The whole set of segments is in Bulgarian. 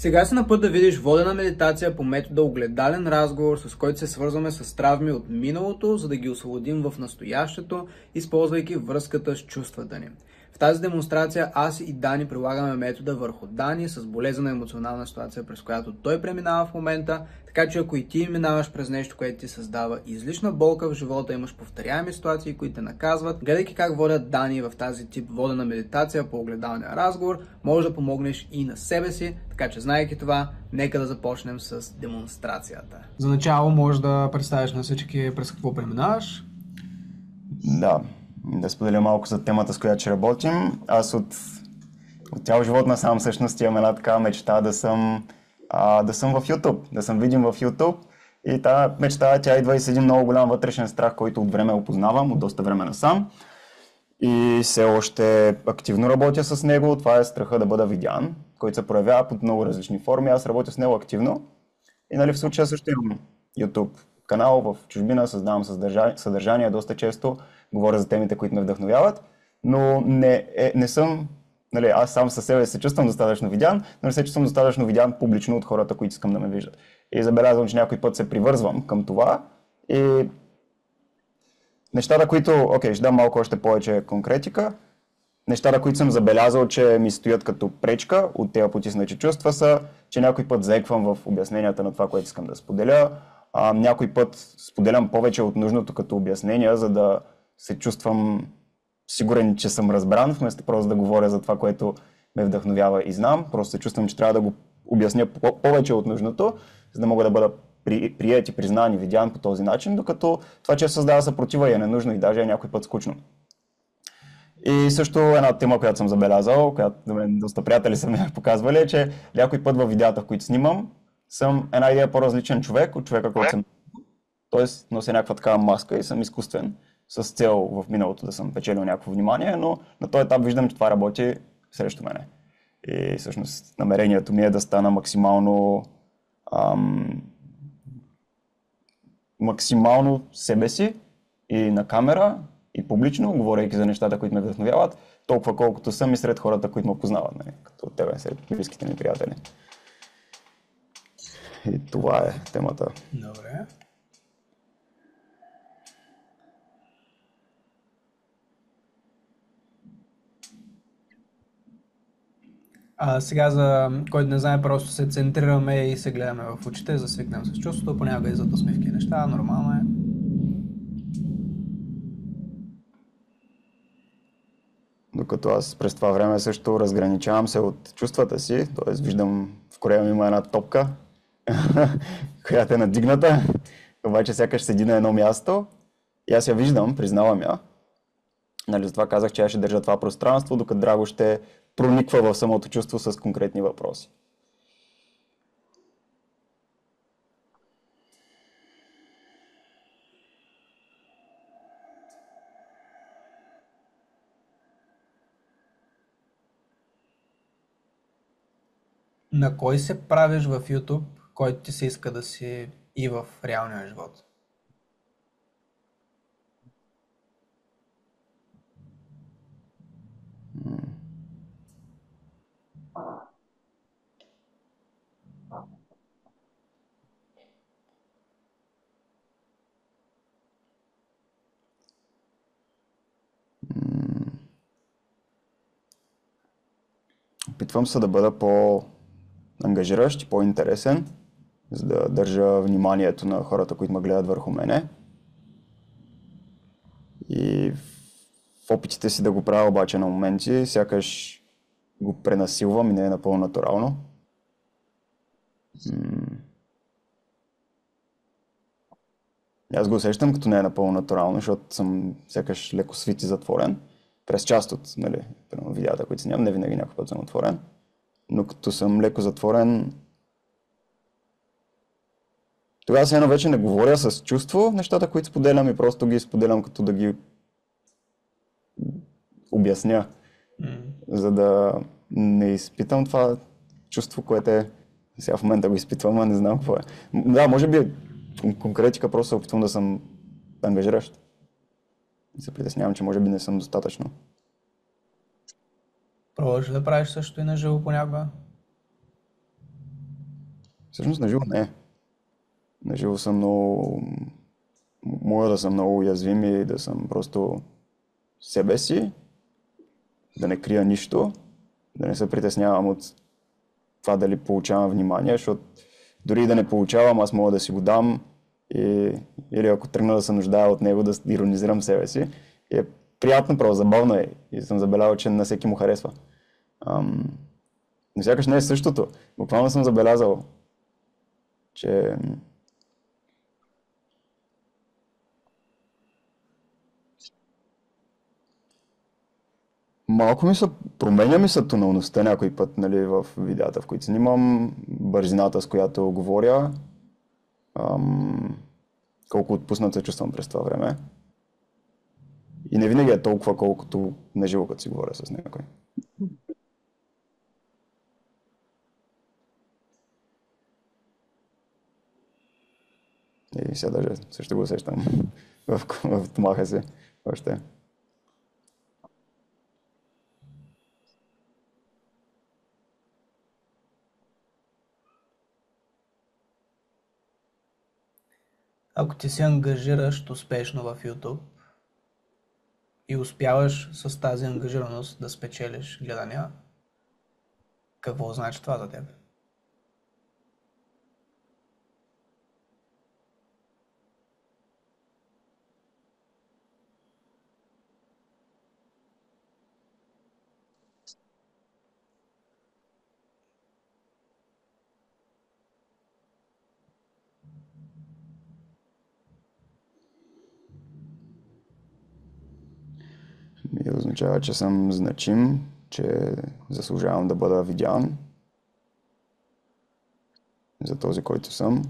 Сега си на път да видиш водена медитация по метода огледален разговор, с който се свързваме с травми от миналото, за да ги освободим в настоящето, използвайки връзката с чувствата ни. В тази демонстрация аз и Дани прилагаме метода върху Дани с болезнена емоционална ситуация, през която той преминава в момента, така че ако и ти минаваш през нещо, което ти създава излишна болка в живота, имаш повторяеми ситуации, които те наказват, гледайки как водят Дани в тази тип водена медитация по огледалния разговор, може да помогнеш и на себе си, така че знаейки това, нека да започнем с демонстрацията. За начало може да представиш на всички през какво преминаваш. Да споделя малко за темата, с която ще работим. Аз от цял живот насам всъщност имам една такава мечта да съм в YouTube, да съм видим в YouTube. И тази мечта, тя идва и с един много голям вътрешен страх, който от време опознавам, от доста време насам. И все още активно работя с него. Това е страха да бъда видян, който се проявява под много различни форми. Аз работя с него активно. И в случая също имам YouTube канал в чужбина, създавам съдържание доста често, говоря за темите, които ме вдъхновяват, но не съм, аз сам със себе се чувствам достатъчно видян, но не се чувствам достатъчно видян публично от хората, които искам да ме виждат. И забелязвам, че някой път се привързвам към това и нещата, които, ще дам малко още повече конкретика, нещата, които съм забелязал, че ми стоят като пречка от тези потиснати чувства са, че някой път заеквам в обясненията на това, което искам да споделя. Някой път споделям повече от нужното като обяснения, за да се чувствам сигурен, че съм разбран, вместо просто да говоря за това, което ме вдъхновява и знам. Просто се чувствам, че трябва да го обясня повече от нужното, за да мога да бъда приет и признан и видян по този начин, докато това, че създава съпротива и е ненужно и даже е някой път скучно. И също една тема, която съм забелязал, която доста приятели са ми показвали, е, че някой път във видеята, в които снимам, съм една идея по-различен човек от човека, който съм. Тоест нося някаква такава маска и съм изкуствен, с цел в миналото да съм печелил някакво внимание, но на този етап виждам, че това работи срещу мене. И всъщност намерението ми е да стана максимално себе си и на камера, и публично, говорейки за нещата, които ме вдъхновяват, толкова колкото съм и сред хората, които ме познават, като от тебе, сред близките ми приятели. И това е темата. Добре. Сега за който не знае, просто се центрираме и се гледаме в очите, за да свикнем с чувството, понякога иззад усмивки и неща, нормално е. Докато аз през това време също разграничавам се от чувствата си, т.е. виждам в Корея има една топка, която е надигната, обаче сякаш седи на едно място и аз я виждам, признавам я. Затова казах, че аз ще държа това пространство, докато Драго ще прониква в самото чувство с конкретни въпроси. На кой се правиш в YouTube, който ти се иска да си и в реалния живот? Опитвам се да бъда по-ангажиращ и по-интересен, за да държа вниманието на хората, които ме гледат върху мене. И в опитите си да го правя обаче на моменти, сякаш го пренасилвам и не е напълно натурално. Аз го усещам като не е напълно натурално, защото съм сякаш леко свит и затворен. През част от видеята, които снимам, не винаги някой път съм отворен. Но като съм леко затворен, тогава се едно вече не говоря с чувство нещата, които споделям и просто ги споделям като да ги обясня, за да не изпитам това чувство, което е сега в момента го изпитвам, а не знам какво е. Да, може би конкретика, просто се опитвам да съм ангажиращ. И се притеснявам, че може би не съм достатъчно. Пробваш да правиш също и на живо понякога? Всъщност на живо не. На живо съм много... Мога да съм много уязвим и да съм просто себе си, да не крия нищо, да не се притеснявам от това дали получавам внимание, защото дори да не получавам, аз мога да си го дам или ако тръгна да се нуждая от него, да иронизирам себе си. И е приятно, право, забавно е. И съм забелязал, че на всеки му харесва. Но сякаш не е същото. Буквално съм забелязал, че малко променя ми се тоналността някой път, нали, в видеята, в които снимам, бързината, с която говоря, колко отпуснат се чувствам през това време. И не винаги е толкова, колкото наживо, като си говоря с някой. И сега даже също го усещам в томаха си още. Ако ти се ангажираш успешно в YouTube и успяваш с тази ангажираност да спечелиш гледания, какво значи това за теб? И означава, че съм значим, че заслужавам да бъда видян за този, който съм.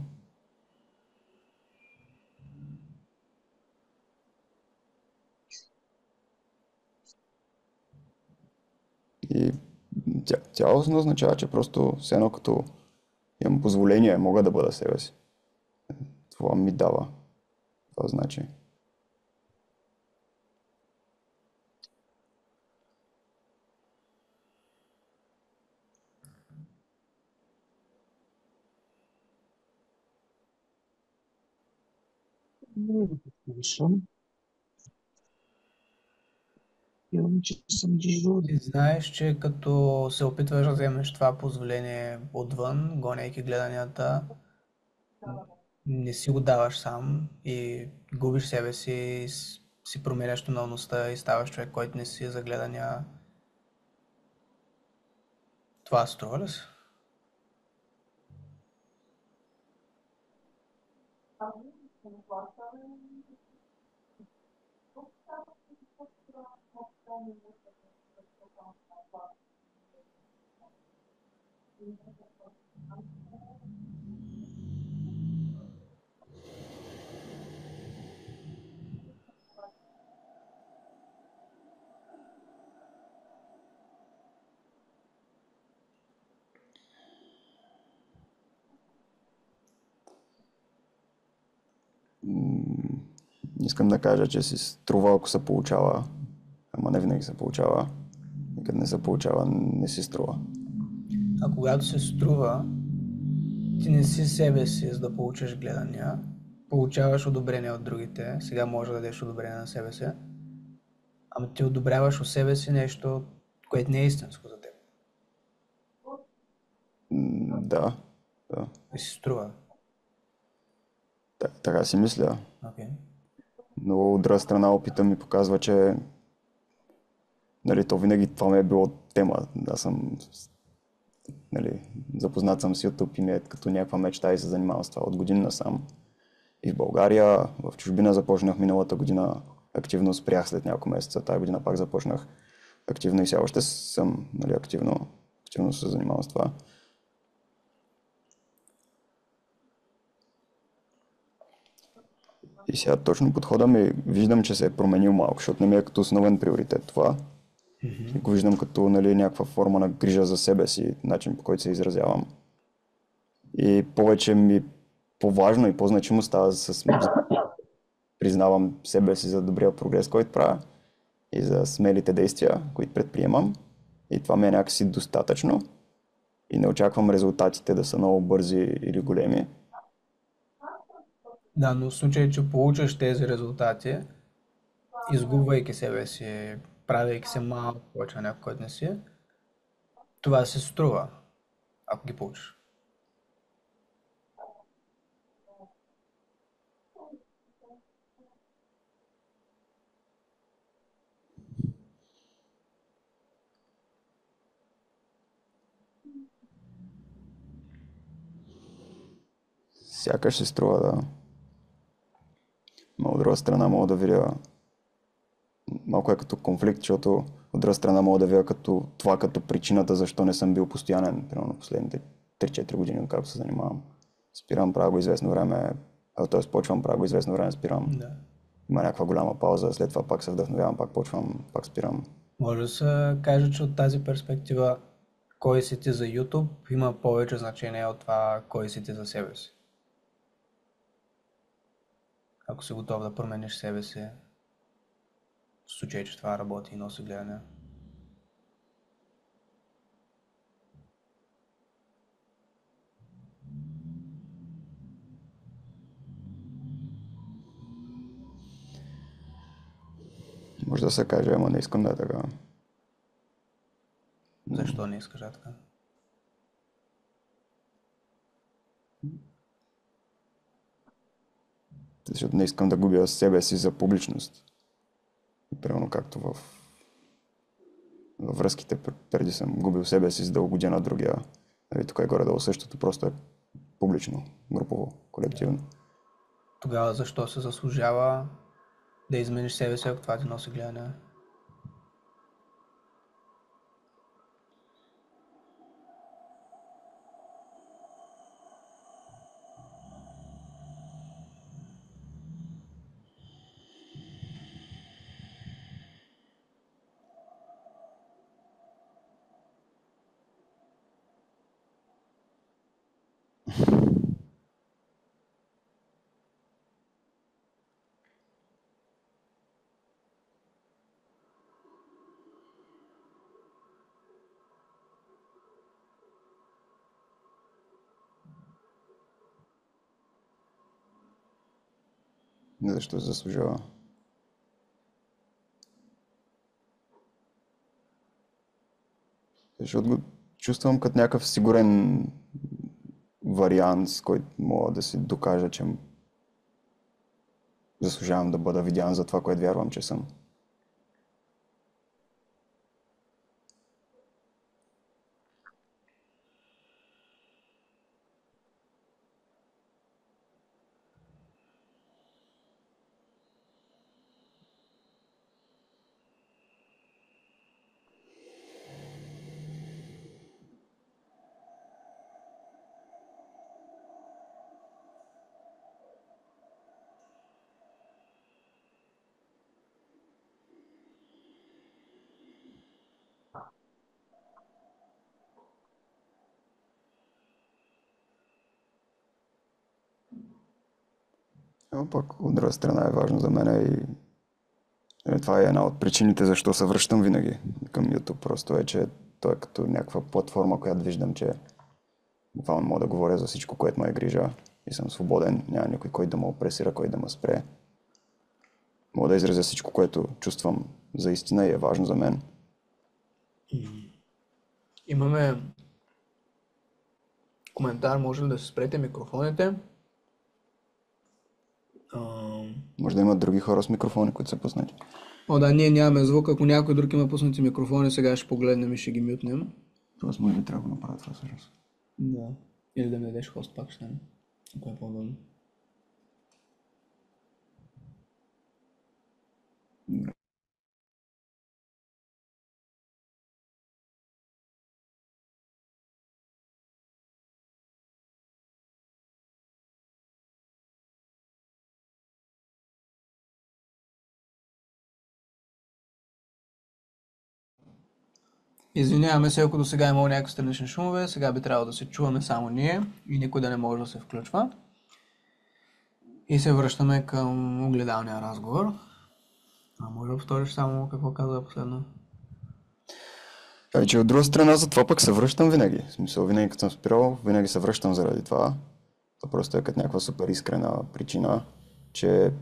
И цялостно означава, че просто все едно като имам позволение, мога да бъда себе си. Това ми дава. Това значи. Не го слушам. Имам, че съм дежурен. Ти знаеш, че като се опитваш да вземеш това позволение отвън, гонейки гледанията, не си го даваш сам и губиш себе си, си променяш тоналността и ставаш човек, който не си за гледания. Това струва ли се? Искам да кажа, че си струва, ако се получава, ама не винаги се получава. И като не се получава, не си струва. А когато се струва, ти не си себе си, за да получиш гледания, получаваш одобрение от другите, сега може да дадеш одобрение на себе си, ама ти одобряваш у себе си нещо, което не е истинско за теб. Да, да. И си струва. Така си мисля. Okay. Но от друга страна опита ми показва, че нали, то винаги това ми е било тема. Аз съм нали, запознат съм с YouTube и ми е като някаква мечта и се занимавам с това от години насам. И в България, в чужбина започнах миналата година активно, спрях след няколко месеца. Тая година пак започнах активно и сега още съм нали, активно се занимавам с това. И сега точно подхода ми виждам, че се е променил малко, защото не ми е като основен приоритет това. И го виждам като нали, някаква форма на грижа за себе си, начин по който се изразявам. И повече ми по-важно и по-значимо става признавам себе си за добрия прогрес, който правя и за смелите действия, които предприемам. И това ми е някакси достатъчно. и не очаквам резултатите да са много бързи или големи. Да, но в случай, че получиш тези резултати, изгубвайки себе си, правейки се малко повече на някой, който не си, това се струва, ако ги получиш. Сякаш се струва, да. Но от друга страна мога да видя малко е като конфликт, защото от друга страна мога да видя като причината защо не съм бил постоянен, примерно последните 3-4 години, откакто се занимавам. Спирам, правя го известно време, т.е. почвам, правя го известно време, спирам. Да. Има някаква голяма пауза, след това пак се вдъхновявам, пак почвам, пак спирам. Може да се каже, че от тази перспектива кой си ти за YouTube има повече значение от това кой си ти за себе си. Ако си готов да промениш себе си, в случай, че това работи и носи гледане. Може да се каже, ама не искам да е така. Защо не искаш да така? Защото не искам да губя себе си за публичност. Примерно както във връзките преди съм губил себе си, за да угодя на другия. Нали, тук е горе-долу същото, просто е публично, групово, колективно. Тогава защо се заслужава да измениш себе си, ако това ти носи гледане? Защо се заслужава? Защото го чувствам като някакъв сигурен вариант, с който мога да си докажа, че заслужавам да бъда видян за това, което вярвам, че съм. Но пък от друга страна е важно за мен и това е една от причините защо се връщам винаги към YouTube. Просто е, че той е като някаква платформа, която виждам, че буквално мога да говоря за всичко, което ме е грижа и съм свободен. Няма никой, който да ме опресира, който да ме спре. Мога да изразя всичко, което чувствам за истина и е важно за мен. Имаме коментар, може ли да се спрете микрофоните? Може да има други хора с микрофони, които са пуснати. О, да, ние нямаме звук. Ако някой друг има пуснати микрофони, сега ще погледнем и ще ги мютнем. Тоест, може би трябва да направя това всъщност. Да. Или да ми дадеш хост пак, ще не. Ако е по-удобно. Извиняваме се, ако до сега е имало някакви странични шумове, сега би трябвало да се чуваме само ние и никой да не може да се включва. И се връщаме към огледалния разговор. Може да повториш само какво каза последно? Че от друга страна, за това пък се връщам винаги. В смисъл, винаги като съм спирал, винаги се връщам заради това. То просто е като някаква супер искрена причина, че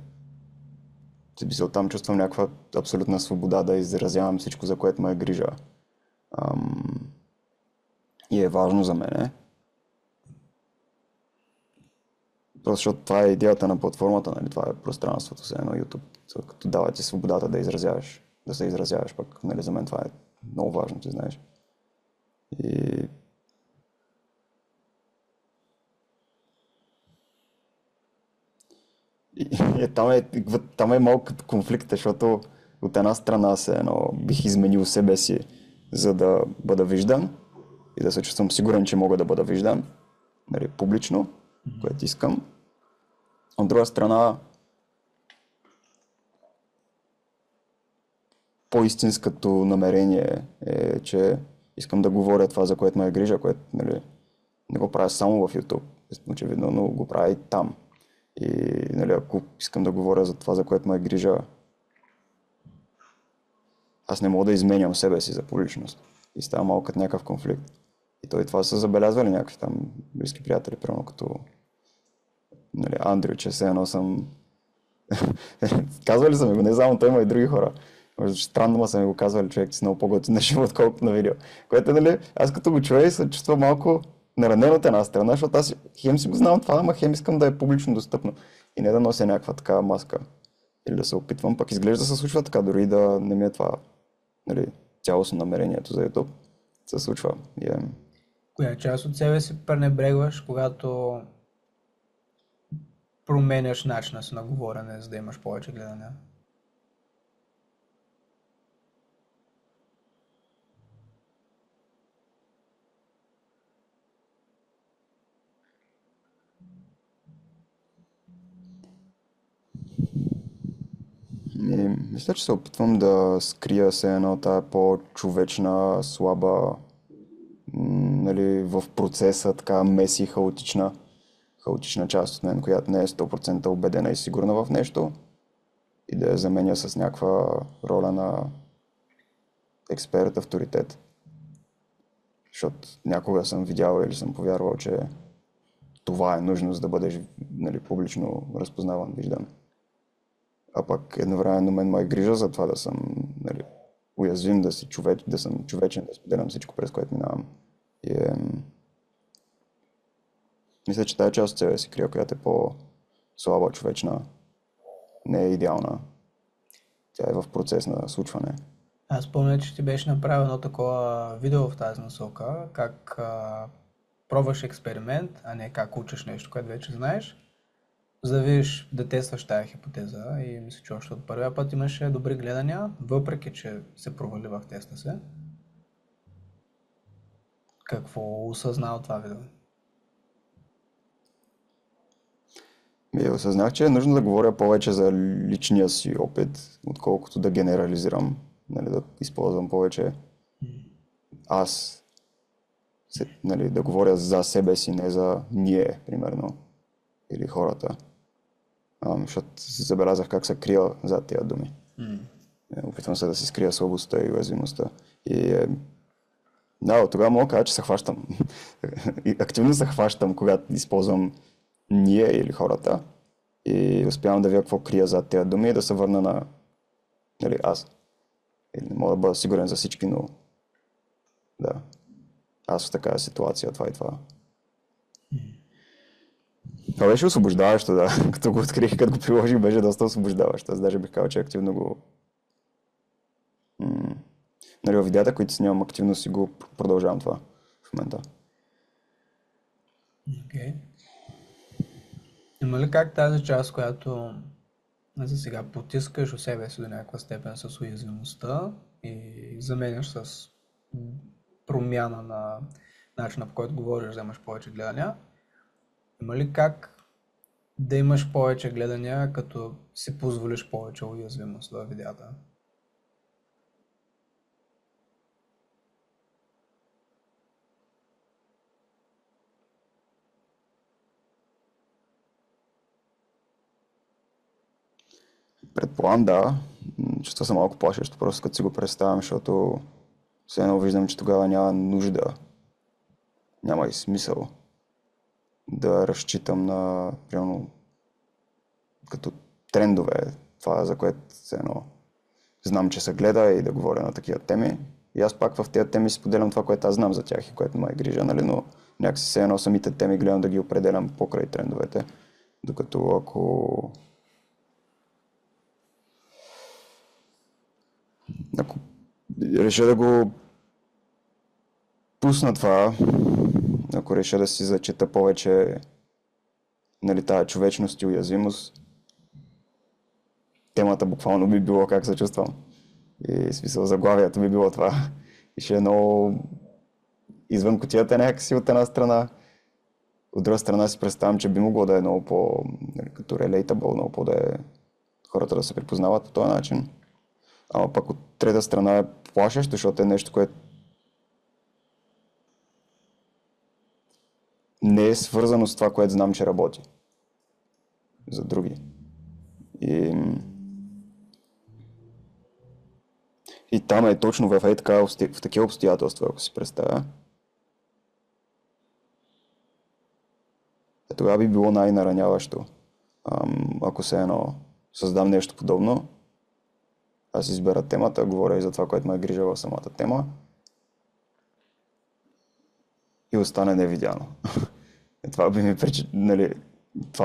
в смисъл там чувствам някаква абсолютна свобода да изразявам всичко, за което ме е грижа. Ам, и е важно за мене. Просто защото това е идеята на платформата, нали? Това е пространството, все едно YouTube. Като дава ти свободата да изразяваш, да се изразяваш пък, нали, за мен това е много важно, ти знаеш. И, там е малко като конфликт, защото от една страна се едно бих изменил себе си, за да бъда виждан и да се чувствам сигурен, че мога да бъда виждан, нали, публично, което искам. От друга страна, по-истинското намерение е, че искам да говоря това, за което ме е грижа, което, нали, не го правя само в YouTube, очевидно, но го правя и там. И, нали, ако искам да говоря за това, за което ме е грижа, аз не мога да изменям себе си за публичност. И става малко като някакъв конфликт. И той това са забелязвали някакви там близки приятели, примерно като, нали, Андрю, че все едно съм... Казвали са ми го, не само той, има и други хора. Може да странно, са ми го казвали, човек, си много по-готин на живо, отколкото на видео. Което, нали, аз като го чуя и се чувства малко наранен от една страна, защото аз хем си го знам това, ама хем искам да е публично достъпно. И не да нося някаква такава маска. Или да се опитвам, пък изглежда да се случва така, дори да не ми е това, нали, цялостно намерението за YouTube. Се случва. Коя част от себе си пренебрегваш, когато променяш начина си на говорене, за да имаш повече гледания? Мисля, че се опитвам да скрия се едно тая по-човечна, слаба, нали, в процеса, така меси, хаотична част от мен, която не е 100% убедена и сигурна в нещо и да я заменя с някаква роля на експерт, авторитет. Защото някога съм видял или съм повярвал, че това е нужно, за да бъдеш, нали, публично разпознаван, виждан. А пък едновременно мен ме е грижа за това да съм, нали, уязвим, да съм човечен, да споделям всичко, през което минавам. И, мисля, че тази част от себе си крия, която е по-слаба, човечна, не е идеална. Тя е в процес на случване. Аз помня, че ти беше направил едно такова видео в тази насока, как пробваш експеримент, а не как учиш нещо, което вече знаеш, за да видиш, да тестваш тази хипотеза и мисля, че още от първия път имаше добри гледания, въпреки че се провали в теста се. Какво осъзна от това видео? Осъзнах, че е нужно да говоря повече за личния си опит, отколкото да генерализирам, нали, да използвам повече аз, нали, да говоря за себе си, не за ние, примерно, или хората. Защото забелязах как се крия зад тия думи. Опитвам се да си скрия слабостта и уязвимостта. И да, тогава мога да кажа, че се хващам. И активно се хващам, когато използвам ние или хората. И успявам да видя какво крия зад тези думи и да се върна на, нали, аз. Или не мога да бъда сигурен за всички, но да. Аз в такава ситуация, това и това. Това беше освобождаващо, да. Като го открих, като го приложих, беше доста освобождаващо. Аз даже бих казал, че активно го... Нали, в видеята, които снимам, активно си го продължавам това в момента. Окей. Има ли как тази част, която за сега потискаш у себе си до някаква степен с уязвимостта и заменяш с промяна на начина, по който говориш, да имаш повече гледания? Има ли как да имаш повече гледания, като си позволиш повече уязвимост във видеята? Предполагам, да. Чувства се малко плашещо, просто като си го представям, защото все едно виждам, че тогава няма нужда, няма и смисъл да разчитам на, примерно, като трендове, това за което все едно знам, че се гледа и да говоря на такива теми. И аз пак в тези теми споделям това, което аз знам за тях и което ме е грижа, нали, но някакси все едно самите теми гледам да ги определям покрай трендовете, докато ако реша да го пусна това, ако реша да си зачита повече, нали, тая човечност и уязвимост, темата буквално би било как се чувствам. И смисъл заглавието би било това. И ще е много извън кутията някакси от една страна. От друга страна си представям, че би могло да е много по, нали, като relatable, много по да е хората да се припознават по този начин. Ама пък от трета страна е плашещо, защото е нещо, което не е свързано с това, което знам, че работи за други. И там е точно в такива обстоятелства, ако си представя. Тогава би било най-нараняващо. Ако се едно създам нещо подобно, аз избера темата, говоря и за това, което ме е грижа в самата тема и остане невидяно. Това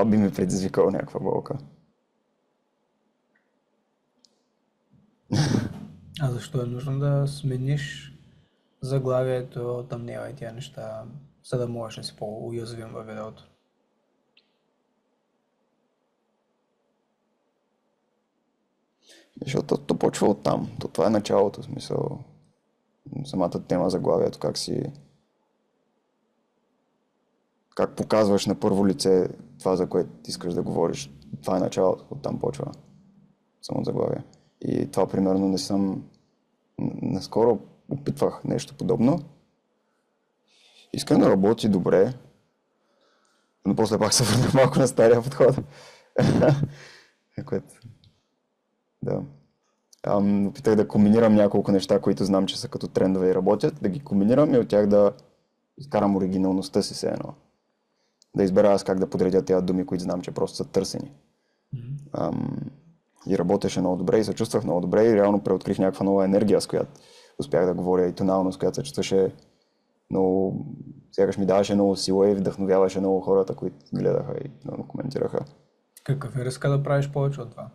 би ми предизвикало някаква болка. А защо е нужно да смениш заглавието, тъмнела и тия неща, за да можеш да си по-уязвим във видеото? Защото то почва от там. Това е началото, в смисъл. Самата тема, заглавието, как показваш на първо лице това, за което искаш да говориш. Това е началото, оттам почва. Само заглавие. И това примерно не съм... Наскоро опитвах нещо подобно. Искам да работи добре, но после пак се върнах малко на стария подход. Което... Да. Опитах да комбинирам няколко неща, които знам, че са като трендове и работят, да ги комбинирам и от тях да изкарам оригиналността си все едно. Да избера аз как да подредя тези думи, които знам, че просто са търсени. И работеше много добре и се чувствах много добре и реално преоткрих някаква нова енергия, с която успях да говоря и тоналност, която се чувстваше много... Сякаш ми даваше много сила и вдъхновяваше много хората, които гледаха и много коментираха. Какъв е риска да правиш повече от това?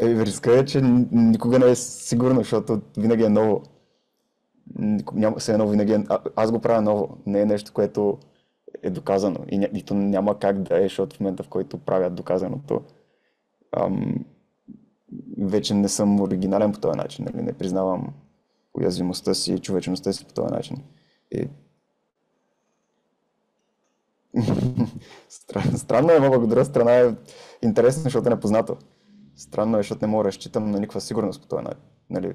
Риска е, че никога не е сигурно, защото винаги е ново. Аз го правя ново, не е нещо, което е доказано. И то няма как да е, защото в момента, в който правят доказаното, вече не съм оригинален по този начин, нали? Не признавам уязвимостта си и човечността си по този начин. Странно е, но от друга страна е интересно, защото е непознато. Странно е, защото не мога да разчитам на никаква сигурност по този начин. Нали,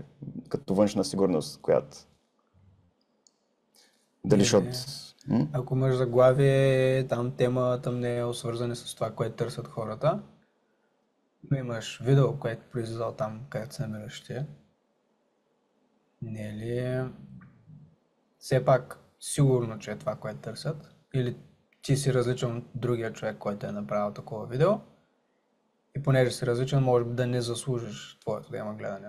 като външна сигурност, която... Дали защото... Ако имаш заглавие, там тема, там не е свързане с това, което търсят хората, но имаш видео, което произвел там, където се намираш ти, не е ли все пак сигурно, че е това, което търсят? Или ти си различен от другия човек, който е направил такова видео и понеже си различен, може би да не заслужиш твоето да има гледане.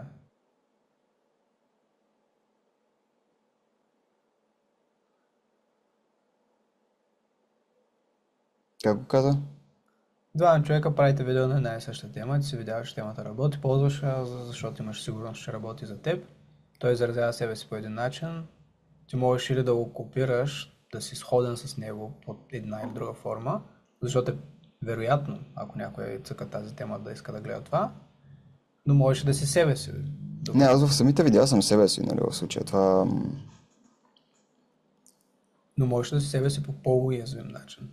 Как го каза? Двама човека правите видео на една и съща тема, ти си видял, че темата работи, ползваш, защото имаш сигурност, че работи за теб. Той изразява себе си по един начин, ти можеш или да го копираш, да си сходен с него под една или друга форма, защото е вероятно, ако някой цъка тази тема да иска да гледа това, но можеш да си себе си. Не, аз в самите видеа съм себе си, нали, в случая. Това... Но можеш да си себе си по по-уязвим начин.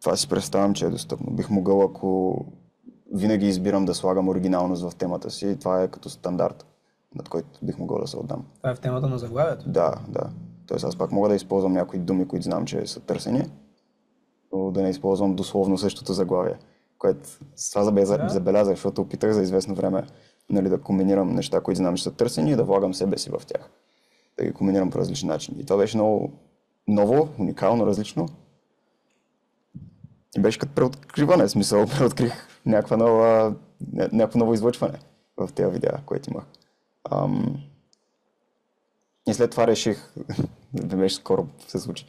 Това си представям, че е достъпно. Бих могъл, ако винаги избирам да слагам оригиналност в темата си, това е като стандарт, над който бих могъл да се отдам. Това е в темата на заглавието? Да. Тоест аз пак мога да използвам някои думи, които знам, че са търсени, но да не използвам дословно същото заглавие, което с това Да. забелязах, защото опитах за известно време, нали, да комбинирам неща, които знам, че са търсени и да влагам себе си в тях. Да ги комбинирам по различни начини. И това беше много ново, уникално, различно. И беше като преоткриване, смисъл, преоткрих някакво ново излъчване в тези видеа, които имах. И след това реших, беше скоро се случи,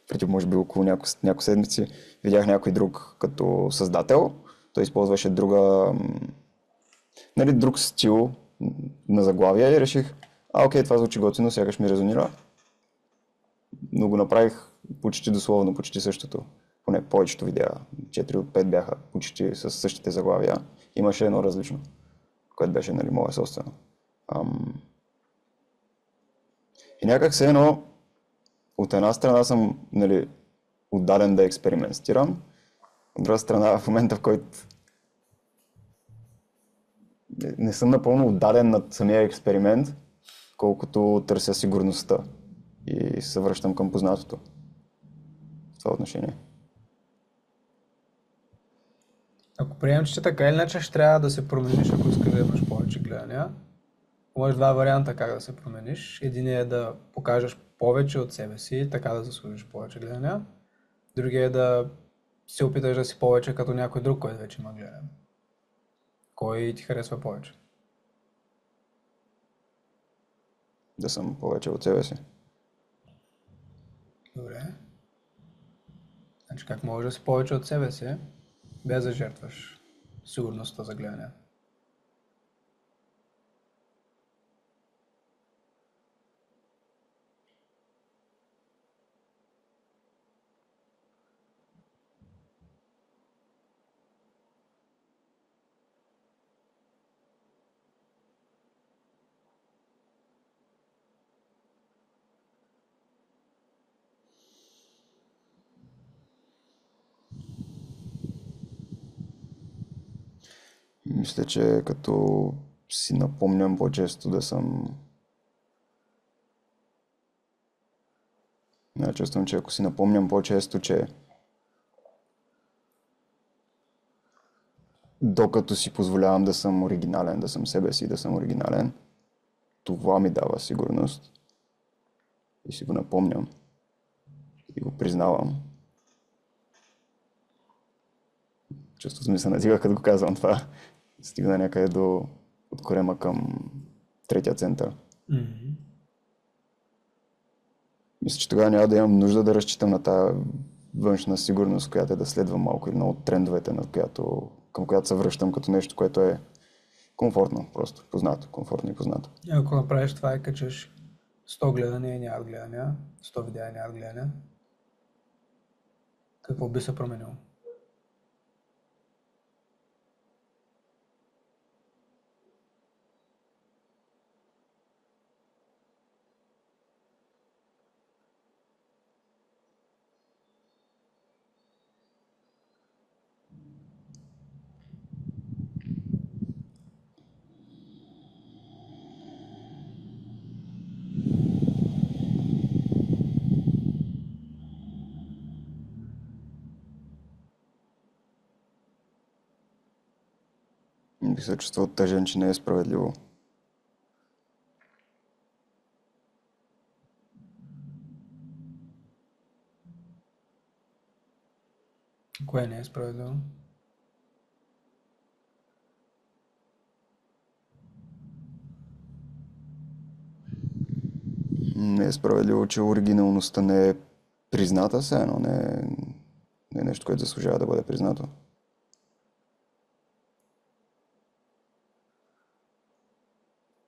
преди може би около няколко седмици, видях някой друг като създател. Той използваше друг стил на заглавия и реших, окей, това звучи готино, сякаш ми резонира. Но го направих почти дословно, почти същото. Поне повечето видеа, 4 от 5 бяха почти с същите заглавия. Имаше едно различно, което беше, нали, мое собствено. И някак се едно, от една страна съм, нали, отдаден да експериментирам, от друга страна в момента, в който не съм напълно отдаден на самия експеримент, колкото търся сигурността и се връщам към познатото в това отношение. Ако приемем, че така или иначе ще трябва да се промениш, ако искаш да имаш повече гледания, имаш два варианта как да се промениш. Единият е да покажеш повече от себе си, така да заслужиш повече гледания. Другият е да се опиташ да си повече като някой друг, който вече има гледания. Кой ти харесва повече? Да съм повече от себе си. Добре. Значи как можеш да си повече от себе си, без да жертваш сигурността за гледане? Мисля, че като си напомням по-често да съм... чувствам, че ако си напомням по-често, че докато си позволявам да съм оригинален, да съм себе си, да съм оригинален, това ми дава сигурност. И си го напомням. И го признавам. Чувството ми се надига, като го казвам това. Стигна някъде от корема към третия център. Mm-hmm. Мисля, че тогава няма да имам нужда да разчитам на тази външна сигурност, която е да следвам малко или много от трендовете, към която се връщам като нещо, което е комфортно, просто познато, комфортно и познато. И ако направиш това и качаш 100 гледания и нямат гледания, 100 видеа и нямат гледания, какво би се променило? Би се чувствал тъжен, че не е справедливо. Кое не е справедливо? Не е справедливо, че оригиналността не е призната все едно, не е нещо, което заслужава да бъде признато.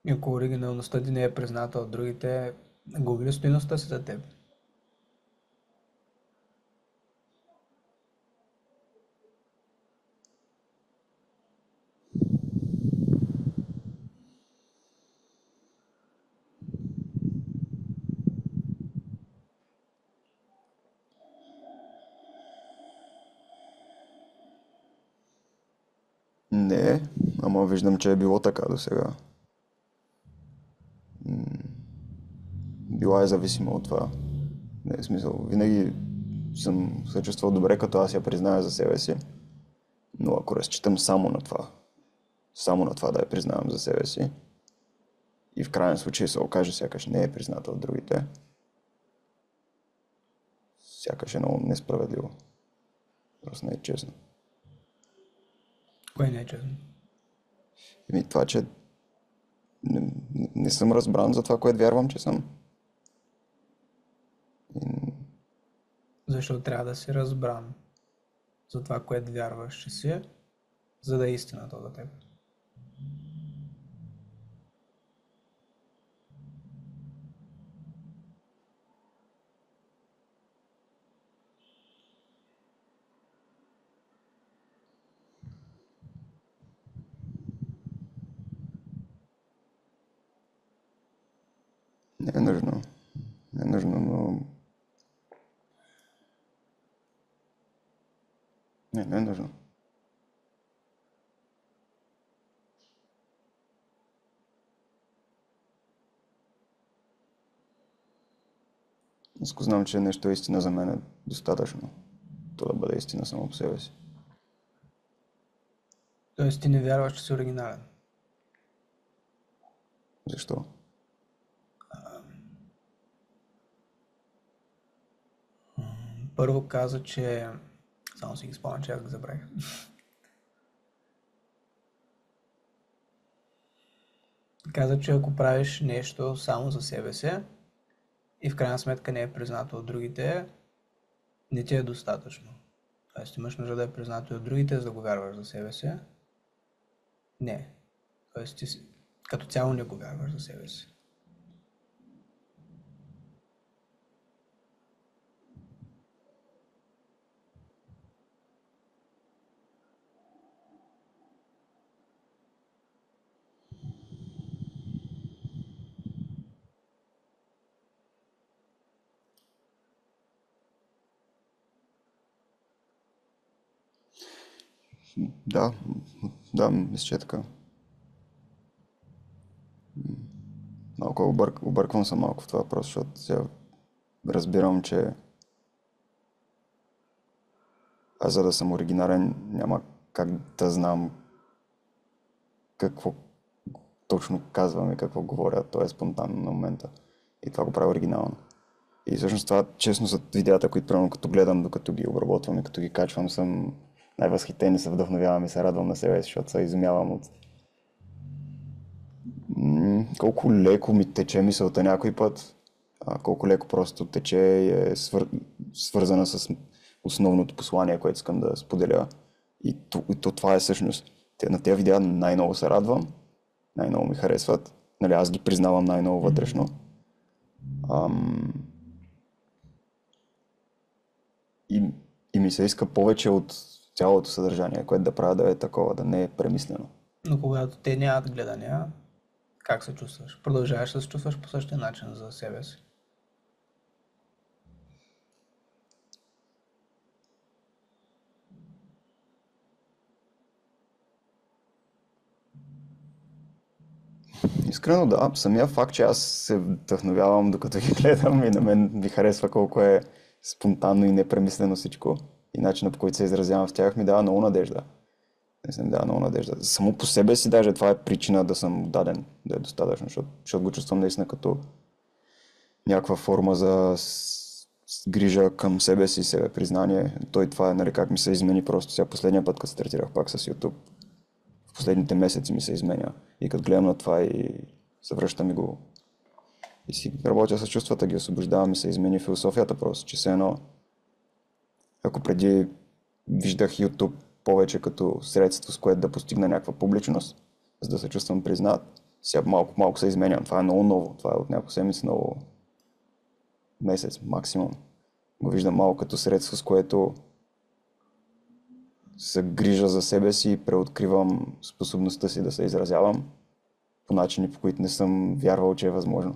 И ако оригиналността ти не е призната от другите, губи ли стойността си за теб? Не, ама виждам, че е било така до сега. Била е зависима от това. Не е смисъл. Винаги съм се чувствал добре, като аз я призная за себе си. Но ако разчитам само на това да я признавам за себе си и в крайен случай се окаже сякаш не е призната от другите, сякаш е много несправедливо. Просто не е честно. Кое не е честно? Това, че не съм разбран за това, което вярвам, че съм. Защо трябва да си разбран за това, което вярваш, че си, за да е истината за теб? Не е нужно. Не е нужно, но... Не е нужно. Аз го знам, че нещо е истина за мен е достатъчно. То да бъде истина само по себе си. Тоест ти не вярваш, че си оригинален. Защо? Първо каза, че... Само си ги спомням, че аз ги забравих. Каза, че ако правиш нещо само за себе си и в крайна сметка не е признато от другите, не ти е достатъчно. Тоест имаш нужда да е признато и от другите, за да го вярваш за себе си. Не. Тоест ти като цяло не го вярваш за себе си. Да, мисля, че е така. Малко обърквам съм малко в това въпрос, защото сега разбирам, че аз за да съм оригинален няма как да знам какво точно казвам и какво говоря, то е спонтанно на момента. И това го прави оригинално. И всъщност това, честно, са видеята, които примерно като гледам, докато ги обработвам и като ги качвам, съм най-възхитен и се вдъхновявам и се радвам на себе си, защото се изумявам от колко леко ми тече мисълта някой път, колко леко просто тече и е свързана с основното послание, което искам да споделя. И това е всъщност. На тези видеа най-много се радвам, най-много ми харесват. Нали, аз ги признавам най-много вътрешно. И ми се иска повече от цялото съдържание, което да правя да е такова, да не е премислено. Но когато те нямат гледания, как се чувстваш? Продължаваш да се чувстваш по същия начин за себе си. Искрено да, самия факт, че аз се вдъхновявам докато ги гледам и на мен ми харесва колко е спонтанно и непремислено всичко и начинът, по който се изразявам в тях, ми дава много надежда. Не ми дава много надежда. Само по себе си даже това е причина да съм даден, да е достатъчно, защото го чувствам наистина като някаква форма за грижа към себе си, себе признание. Това е, нали, как ми се измени просто сега последния път, като стартирах пак с YouTube. В последните месеци ми се изменя. И като гледам на това и съвръщам и го и си работя с чувствата, ги освобождавам и се измени философията просто, че все едно ако преди виждах YouTube повече като средство, с което да постигна някаква публичност, за да се чувствам признат, сега малко се изменям. Това е много ново. Това е от няколко седмици, много месец максимум. Го виждам малко като средство, с което се грижа за себе си и преоткривам способността си да се изразявам по начини, по които не съм вярвал, че е възможно.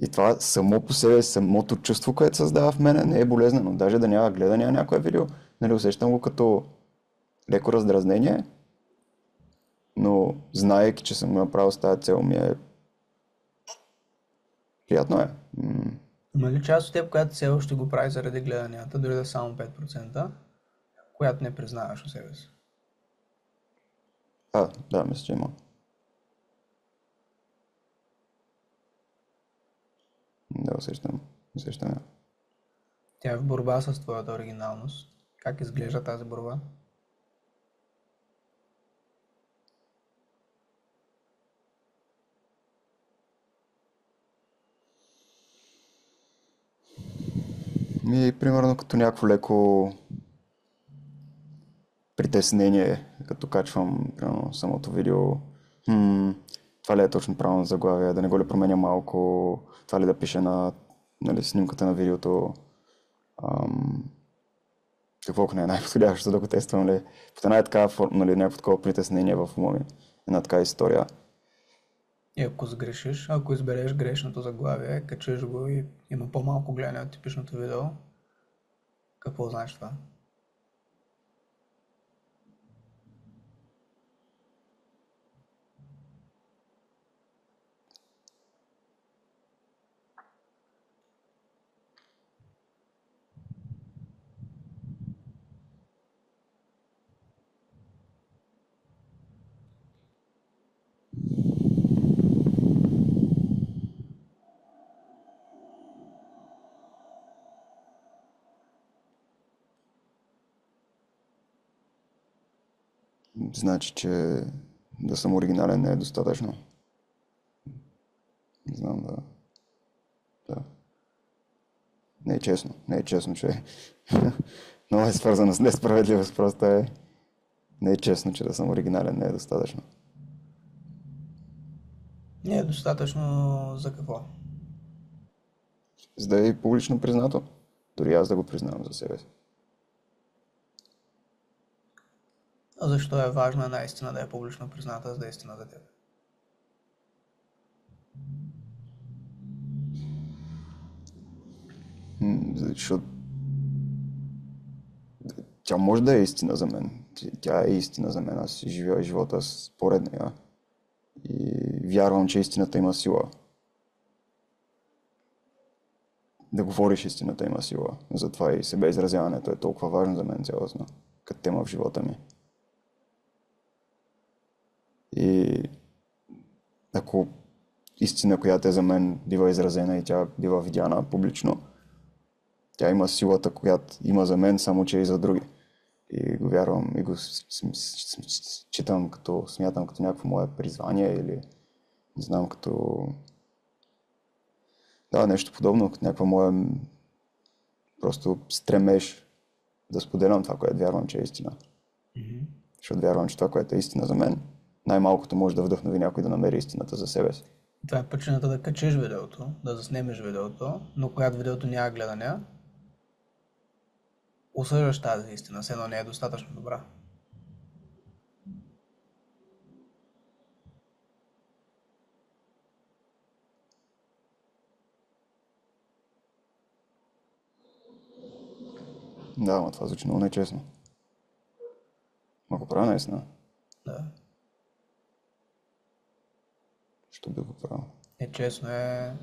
И това само по себе, самото чувство, което създава в мене, не е болезнено. Даже да няма гледания някое видео, нали, усещам го като леко раздразнение, но знаейки, че съм го направил с тази цел, ми е приятно е. Има ли част от теб, която все още го прави заради гледанията, дори да е само 5%? която не признаваш у себе си? Да, мисля, че има. Да, усещам я. Тя е в борба с твоята оригиналност. Как изглежда тази борба? Примерно като някакво леко притеснение, като качвам примерно, самото видео. Това ли е точно правилно заглавие, да не го ли променя малко, това ли да пише на нали, снимката на видеото. Какво ако не е най-подходящо да го тествам ли. По една е такава форма, нали, някакво такова притеснение в ума ми. Една така история. И ако сгрешиш, ако избереш грешното заглавие, качиш го и има по-малко гледане от типичното видео, какво знаеш това? Значи, че да съм оригинален не е достатъчно. Не знам да. Не е честно, че много е свързано с несправедливост, просто не е честно, че да съм оригинален, не е достатъчно. Не е достатъчно за какво? За да е публично признато, дори аз да го признавам за себе си. А защо е важно една истина да е публично призната, за да е истина за теб? Защото тя може да е истина за мен. Тя е истина за мен. Аз живея живота според нея. И вярвам, че истината има сила. Да говориш истината има сила. Затова и себеизразяването е толкова важно за мен цялостно, като тема в живота ми. И ако истина, която е за мен, бива изразена и тя бива видяна публично, тя има силата, която има за мен, само че и за други. И го вярвам и го смятам като някакво мое призвание или не знам, като нещо подобно, като някаква моя просто стремеж да споделям това, което вярвам, че е истина. Защото вярвам, че това, което е истина за мен, най-малкото може да вдъхнови някой да намери истината за себе си. Това е причината да качиш видеото, да заснемеш видеото, но когато видеото няма гледане, осъждаш тази истина, все едно не е достатъчно добра. Да, но това звучи много нечестно. Ако правя наистина, Да. що би го правил? Нечестно е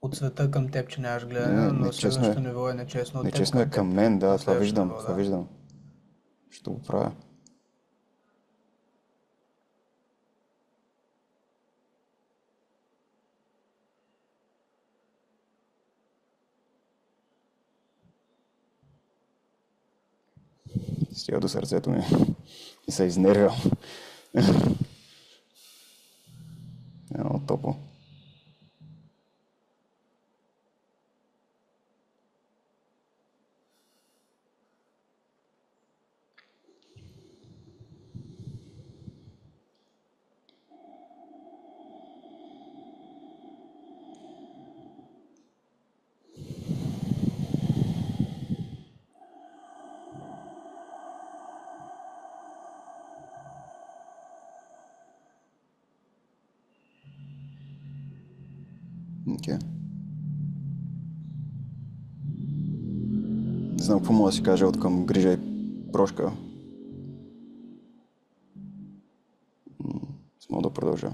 от света към теб, че нямаш Не, гледане, но нечестно следващото е. ниво е нечестно от теб Нечестно е към мен, да, това следващото виждам, ниво, да. Що го правя? Стига до сърцето ми и се изнервя. Е много топло. Окей. Не знам какво мога да си кажа от към грижа и прошка. Мога да продължа.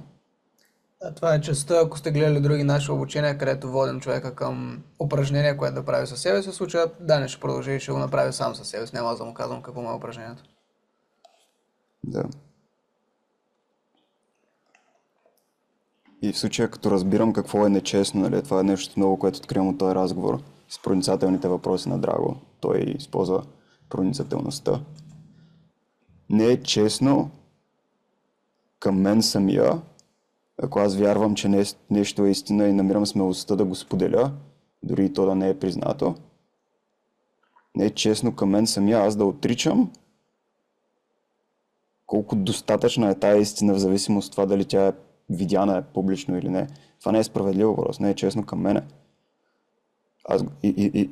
Това е частта, ако сте гледали други наши обучения, където водим човека към упражнение, което да прави със себе си. В случая Дани ще продължи и ще го направи сам със себе си. Няма да му казвам какво му е упражнението. Да. И в случая, като разбирам какво е нечестно, нали, това е нещо ново, което откривам от този разговор с проницателните въпроси на Драго. Той използва проницателността. Не е честно към мен самия, ако аз вярвам, че нещо е истина и намирам смелостта да го споделя, дори и то да не е признато. Не е честно към мен самия аз да отричам колко достатъчна е тая истина в зависимост от това дали тя е видяна публично или не. Това не е справедливо въпрос, не е честно към мене.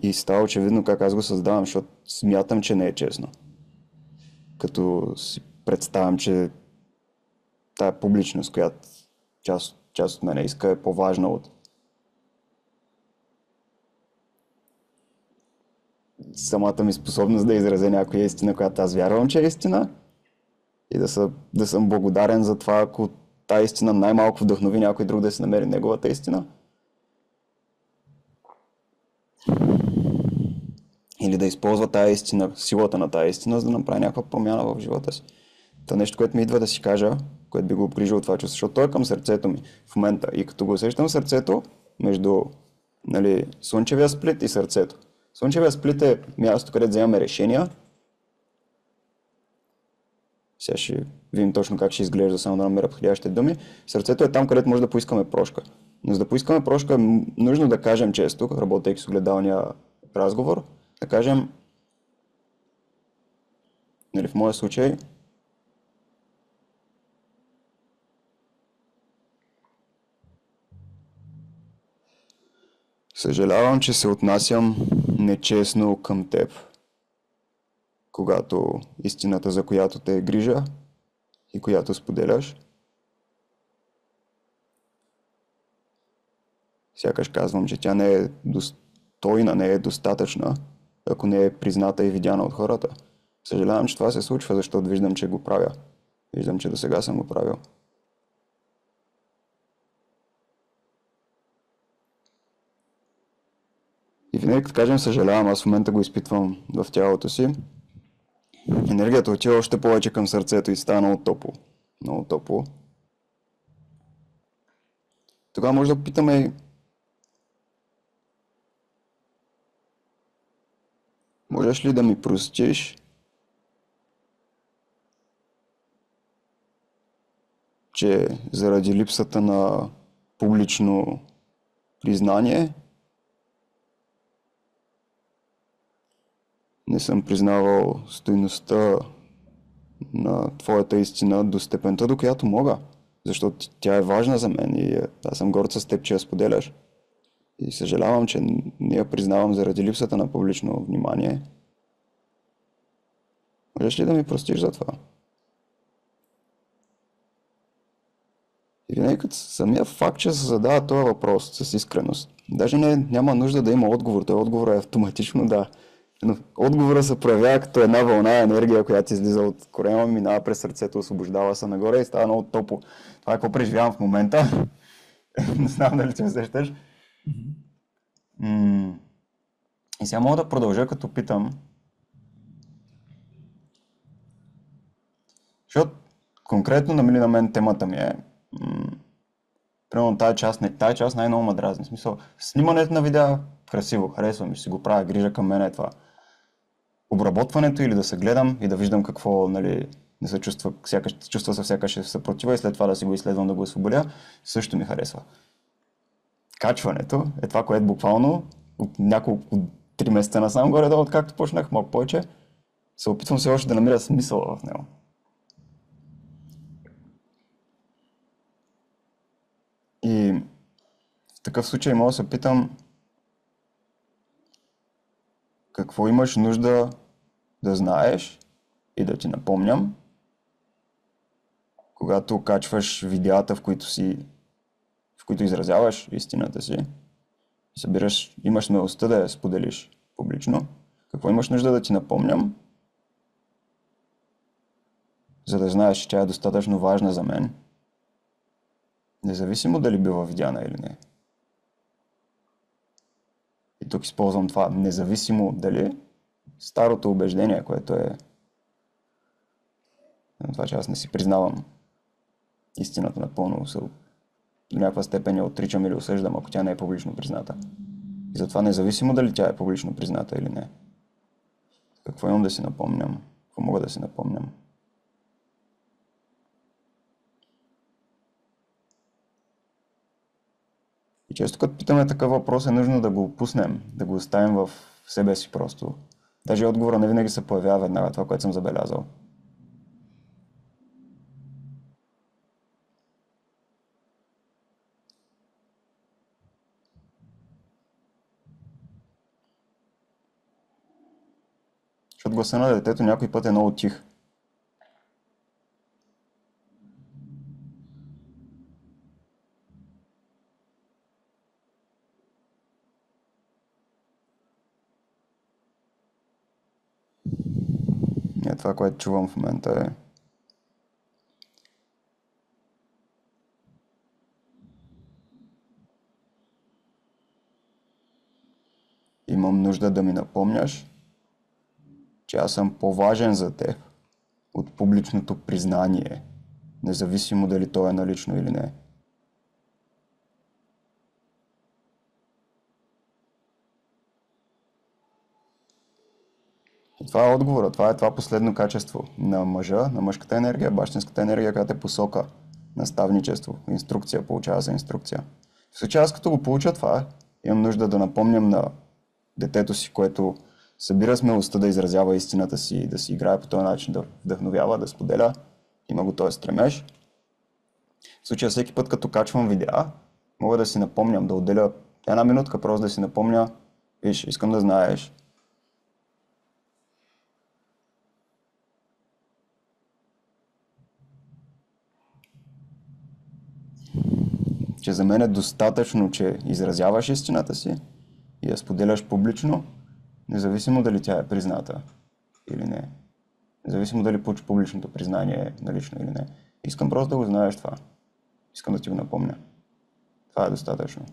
И става очевидно как аз го създавам, защото смятам, че не е честно. Като си представям, че тая публичност, която част от мене иска, е по-важна от самата ми способност да изразя някоя истина, която аз вярвам, че е истина, и да съм благодарен за това, ако тая истина най-малко вдъхнови някой друг да си намери неговата истина. Или да използва тая истина, силата на тая истина, за да направи някаква промяна в живота си. Това нещо, което ми идва да си кажа, което би го обгрижил това чувство, защото той е към сърцето ми в момента. И като го усещам сърцето, между слънчевия сплит и сърцето. Слънчевия сплит е място, където вземаме решения. Сега ще видим точно как ще изглежда, само да намеря подходящите думи. Сърцето е там, където може да поискаме прошка. Но за да поискаме прошка е нужно да кажем често, работейки с огледалния разговор, да кажем, в моя случай, съжалявам, че се отнасям нечестно към теб, когато истината, за която те е грижа и която споделяш, сякаш казвам, че тя не е достойна, не е достатъчна, ако не е призната и видяна от хората. Съжалявам, че това се случва, защото виждам, че го правя. Виждам, че досега съм го правил. И винаги като кажем съжалявам, аз в момента го изпитвам в тялото си, енергията отива още повече към сърцето и става много топло. Много топло. Тогава може да питаме: можеш ли да ми простиш, че заради липсата на публично признание не съм признавал стойността на твоята истина до степента, до която мога, защото тя е важна за мен и аз съм горд с теб, че я споделяш. И съжалявам, че не я признавам заради липсата на публично внимание. Можеш ли да ми простиш за това? И винаги като самия факт, че се задава този въпрос с искреност, даже няма нужда да има отговор, той отговор е автоматично да. Но отговора се проявява като една вълна енергия, която излиза от корема, минава през сърцето, освобождава се нагоре и става много топло. Това е какво преживявам в момента. Не знам дали те усещаш. И сега мога да продължа, като питам. Защото конкретно на мен темата ми е примерно тая част най-много ме дразни. В смисъл, снимането на видеа красиво, харесвам и си го правя, грижа към мен е това. Обработването или да се гледам и да виждам какво, не се чувства се сякаш се съпротива и след това да си го изследвам, да го освободя, също ми харесва. Качването е това, което буквално от 3 месеца насам горе-долу, откакто почнах, малко повече, се опитвам все още да намеря смисъл в него. И в такъв случай мога да се питам: какво имаш нужда да знаеш и да ти напомням, когато качваш видеята, в които изразяваш истината си, имаш смелостта да я споделиш публично. Какво имаш нужда да ти напомням, за да знаеш, че тя е достатъчно важна за мен, Независимо дали бива видяна или не. И тук използвам това независимо дали старото убеждение, което е това, че аз не си признавам истината напълно, до някаква степен я отричам или осъждам, ако тя не е публично призната. И затова независимо дали тя е публично призната или не. Какво имам да си напомням? Какво мога да си напомням? И често като питаме такъв въпрос е нужно да го опуснем, да го оставим в себе си просто. Даже отговора не винаги се появява веднага, това, което съм забелязал. Защото гласа на детето някой път е много тих. Това, което чувам в момента е имам нужда да ми напомняш, че аз съм по-важен за теб от публичното признание, независимо дали то е налично или не. И това е отговора, това е това последно качество на мъжа, на мъжката енергия, бащинската енергия, която е посока, наставничество, инструкция, получава се инструкция. В случая аз като го получа това, имам нужда да напомням на детето си, което събира смелостта да изразява истината си, да си играе по този начин, да вдъхновява, да споделя, има го този стремеж. В случая всеки път като качвам видеа, мога да си напомням, да отделя една минутка просто да си напомня, виж, искам да знаеш, че за мен е достатъчно, че изразяваш истината си и я споделяш публично, независимо дали тя е призната или не. Независимо дали публичното признание е налично или не. Искам просто да го знаеш това. Искам да ти го напомня. Това е достатъчно.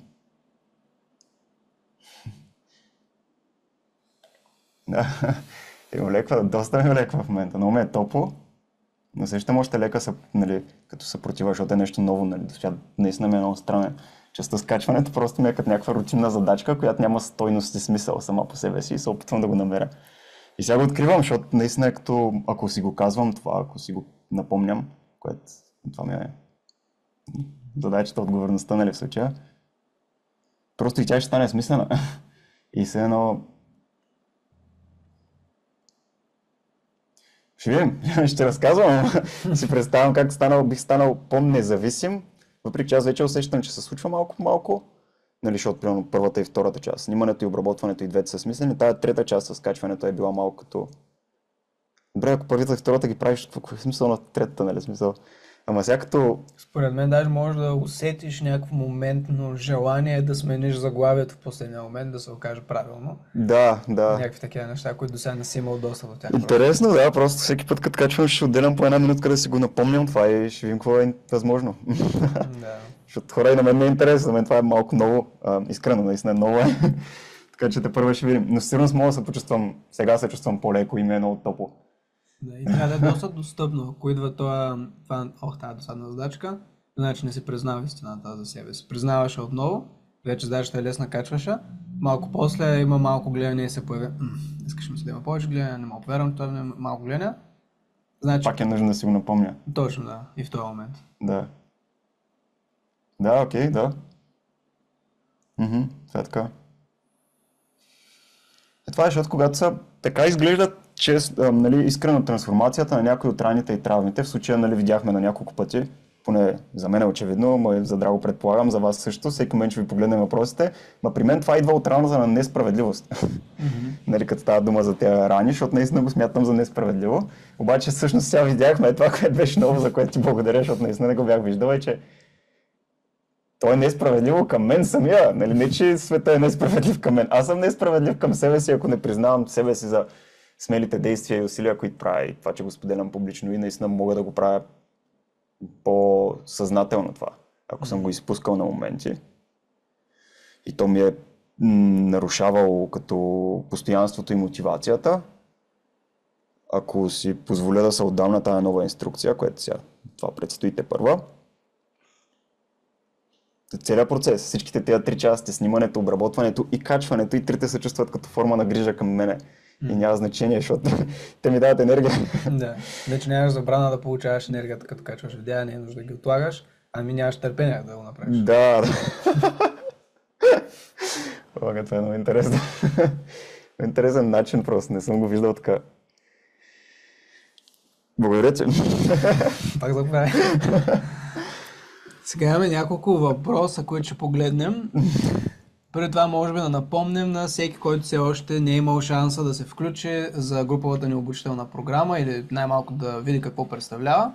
Да, доста ми олеква в момента. Много ме е топло. Но сещам още лека, нали, като съпротива, защото е нещо ново. Нали, наистина ми е много странен. Частта с качването просто ми е като някаква рутинна задачка, която няма стойност и смисъл сама по себе си и се опитвам да го намеря. И сега го откривам, защото наистина е като, ако си го казвам това, ако си го напомням, което това ми е задачата, отговорността, нали, в случая, просто и тя ще стане смислена. И все едно... Ще видим, ще разказвам, си представям как бих станал по-независим, въпреки че аз вече усещам, че се случва малко по малко, нали, защото примерно първата и втората част, снимането и обработването и двете са смислени, тая трета част с качването е била малко като... Добре, ако първата и втората ги правиш, какво е смисъл на третата, нали, смисъл? Ама сега като... Според мен даже можеш да усетиш някакво моментно желание да смениш заглавието в последния момент, да се окаже правилно. Да. Някакви такива неща, които до сега не си имал достъп от тях. Интересно, да, просто всеки път като качвам ще отделям по една минутка да си го напомням това и ще видим какво е възможно. Да. Защото хора и на мен не е интересно, за мен това е малко ново, искрено, наистина ново е. Така че те първо ще видим. Но сигурно мога да се почувствам, сега се чувствам по-леко и ми е много топло. Да, и трябва да е доста достъпно. Ако идва тази досадна задачка, значи не си признава истината за себе си. Признаваше отново, вече задачата е лесна, качваше. Малко после има малко гледане и се появи. Искаш ми се да има повече гледане, не мога повярвам, това е малко гледане. Значи... Пак е нужно да си го напомня. Точно, да. И в този момент. Да. Да, окей, да. Това е така. Това е, защото когато са така изглеждат нали, искрено трансформацията на някои от раните и травмите, в случая нали, видяхме на няколко пъти, поне за мен е очевидно, но за Драго предполагам, за вас също, всеки момент ще ви погледнем въпросите, но при мен това идва от раната на несправедливост. Нали, като става дума за тези рани, защото наистина го смятам за несправедливо. Обаче всъщност сега видяхме това, което беше ново, за което ти благодаря, защото наистина не го бях виждал, е, че то е несправедливо към мен самия. Нали? Не, че света е несправедлив към мен. Аз съм несправедлив към себе си, ако не признавам себе си за смелите действия и усилия, които правя. И това, че го споделям публично и наистина мога да го правя по-съзнателно това. ако съм го изпускал на моменти. И то ми е нарушавало като постоянството и мотивацията. Ако си позволя да се отдам на тази нова инструкция, което сега това предстоите първа. Целият процес, всичките тези 3 части, снимането, обработването и качването, и трите се чувстват като форма на грижа към мене. И няма значение, защото те ми дават енергия. Да, вече нямаш забрана да получаваш енергията, като качваш видеа, не е нужда да ги отлагаш, ами нямаш търпение да го направиш. Да. Ога, това е много интересно. Интересен начин просто, не съм го виждал така. Благодаря ти. Пак заповядай. Сега имаме няколко въпроса, които ще погледнем. Преди това може би да напомним на всеки, който все още не е имал шанса да се включи за груповата ни обучителна програма или най-малко да види какво представлява.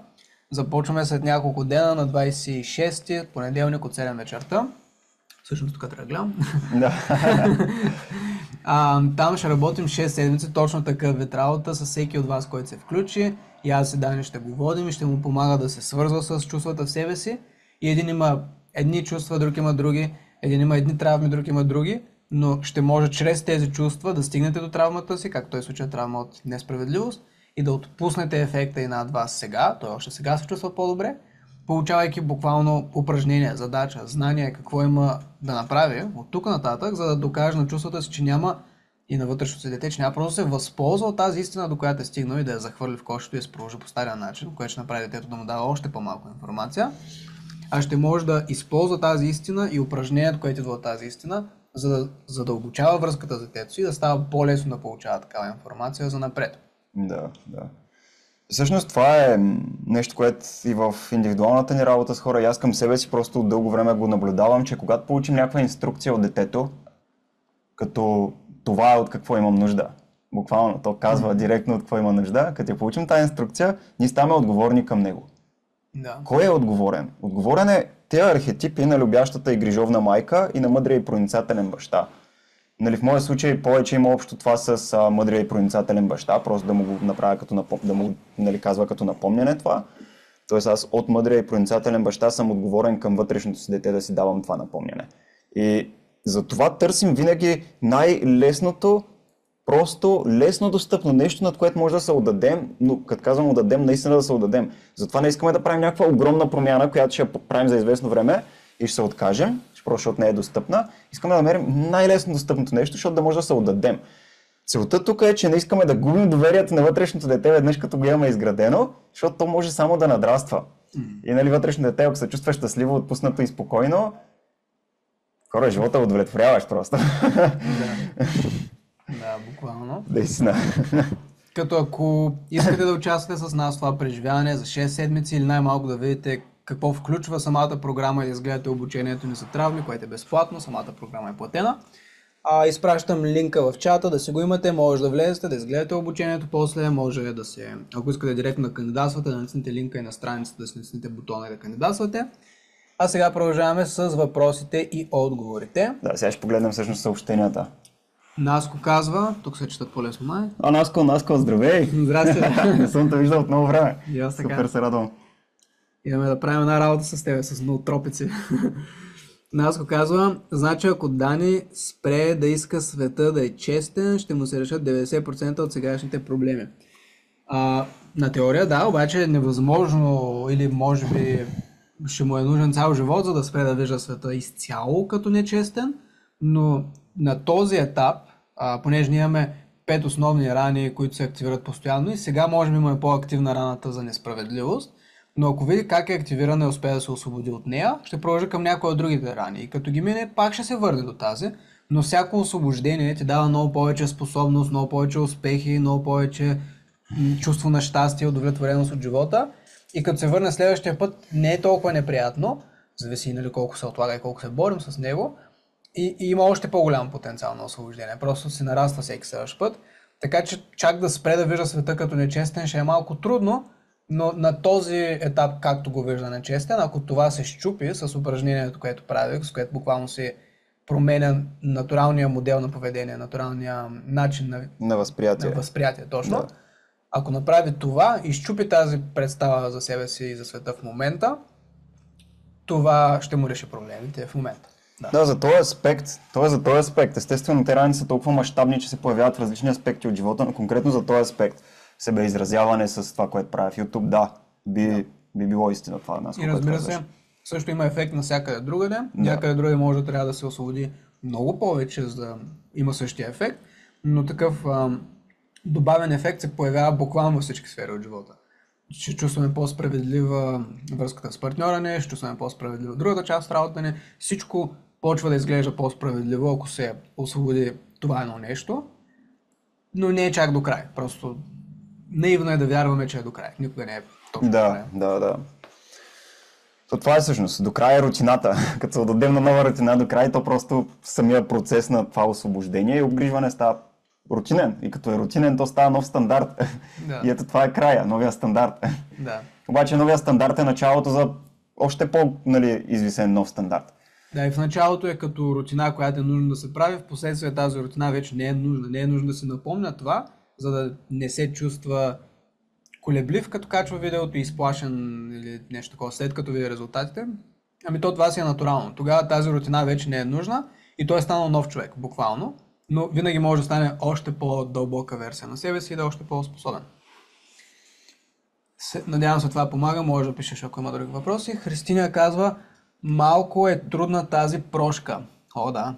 Започваме след няколко дена на 26-ти, понеделник от 7 вечерта. Всъщност тук трябва да гледам. Там ще работим 6 седмици, точно такъв вид работа с всеки от вас, който се включи. И аз и Дани ще го водим и ще му помага да се свързва с чувствата в себе си. И един има едни чувства, друг има други. Един има едни травми, друг има други. Но ще може чрез тези чувства да стигнете до травмата си, както той случай травма от несправедливост, и да отпуснете ефекта и над вас сега. Той още сега се чувства по-добре, получавайки буквално упражнения, задача, знания, какво има да направи от тук нататък, за да докаже на чувствата си, че няма и на вътрешното си дете, че няма просто да се възползва от тази истина, до която е стигнал и да я захвърли в кошето и да се продължи по стария начин, което ще направи детето да му дава още по-малко информация, а ще може да използва тази истина и упражнението, което идва от тази истина, за да задълбочава връзката с детето си и да става по-лесно да получава такава информация за напред. Да. Всъщност това е нещо, което и в индивидуалната ни работа с хора, и аз към себе си просто от дълго време го наблюдавам, че когато получим някаква инструкция от детето, като това е от какво имам нужда, буквално то казва директно от какво има нужда, като я получим тази инструкция, ние ставаме отговорни към него. Да. Кой е отговорен? Отговорен е тези архетипи на любящата и грижовна майка и на мъдрия и проницателен баща. Нали, в моя случай повече има общо това с мъдрия и проницателен баща, просто да му го направя да му казва като напомняне това. Тоест аз от мъдрия и проницателен баща съм отговорен към вътрешното си дете да си давам това напомняне. И затова търсим винаги най-лесното, просто лесно достъпно нещо, над което може да се отдадем, но като казвам отдадем, наистина да се отдадем. Затова не искаме да правим някаква огромна промяна, която ще правим за известно време и ще се откажем, защото не е достъпна. Искаме да намерим най-лесно достъпното нещо, защото да може да се отдадем. Целта тук е, че не искаме да губим доверието на вътрешното дете веднъж като го имаме изградено, защото то може само да надраства. И нали, вътрешното дете, ако се чувства щастливо, отпуснато и спокойно, хора, живота удовлетворяваш просто. Да, буквално. Наистина. Като ако искате да участвате с нас в това преживяване за 6 седмици или най-малко да видите какво включва самата програма и да изгледате обучението ни за травми, което е безплатно, самата програма е платена. Изпращам линка в чата, да си го имате, може да влезете, да изгледате обучението, после може да се, ако искате директно да кандидатствате, да натиснете линка и на страницата, да си натиснете бутона и да кандидатствате. А сега продължаваме с въпросите и отговорите. Да, сега ще погледнем всъщност съобщенията. Наско казва, тук се четат по-лесно май. Наско, здравей! Здрасти! Не съм те виждал от много време. И аз така. Супер се радвам. Имаме да правим една работа с тебе, с ноотропици. Наско казва, значи ако Дани спре да иска света да е честен, ще му се решат 90% от сегашните проблеми. На теория да, обаче е невъзможно или може би ще му е нужен цял живот, за да спре да вижда света изцяло като нечестен, но на този етап, понеже ние имаме 5 основни рани, които се активират постоянно и сега може би имаме по-активна раната за несправедливост, но ако види как е активирана и успее да се освободи от нея, ще продължи към някои от другите рани. И като ги мине, пак ще се върне до тази, но всяко освобождение ти дава много повече способност, много повече успехи, много повече чувство на щастие, удовлетвореност от живота. И като се върне следващия път, не е толкова неприятно, зависи нали, колко се отлага и колко се борим с него, и има още по-голям потенциал на освобождение. Просто се нараства всеки следващ път. Така че чак да спре да вижда света като нечестен ще е малко трудно, но на този етап, както го вижда нечестен, ако това се счупи с упражнението, което прави, с което буквално се променя натуралния модел на поведение, натуралния начин на възприятие. Точно. Да. Ако направи това и счупи тази представа за себе си и за света в момента, това ще му реши проблемите в момента. Да, за този аспект. Естествено, те рани са толкова мащабни, че се появяват в различни аспекти от живота, но конкретно за този аспект, себеизразяване с това, което правя в YouTube, да, би било истина това. И разбира се, също има ефект навсякъде другаде. Някъде другаде може да трябва да се освободи много повече, за да има същия ефект, но такъв добавен ефект се появява буквално във всички сфери от живота. Ще чувстваме по-справедлива връзката с партньора ни, ще чувстваме по-справедлива другата част от работата ни. Всичко почва да изглежда по-справедливо, ако се освободи това едно нещо, но не е чак до край. Просто наивно е да вярваме, че е до край. Никога не е точно до край. Да. Това е всъщност. До края е рутината. Като се отдадем на нова рутина до край, то просто самия процес на това освобождение и обгрижване става рутинен. И като е рутинен, то става нов стандарт. Да. И ето това е края, новия стандарт. Да. Обаче новия стандарт е началото за още по-извисен нов стандарт. Да, и в началото е като рутина, която е нужно да се прави, в последствие тази рутина вече не е нужна. Не е нужно да се напомня това, за да не се чувства колеблив, като качва видеото и изплашен или нещо такова, след като види резултатите. Ами то това си е натурално. Тогава тази рутина вече не е нужна и той е станал нов човек, буквално. Но винаги може да стане още по-дълбока версия на себе си и да е още по-способен. Надявам се това помага, може да пишеш ако има други въпроси. Христина казва, малко е трудна тази прошка. О, да.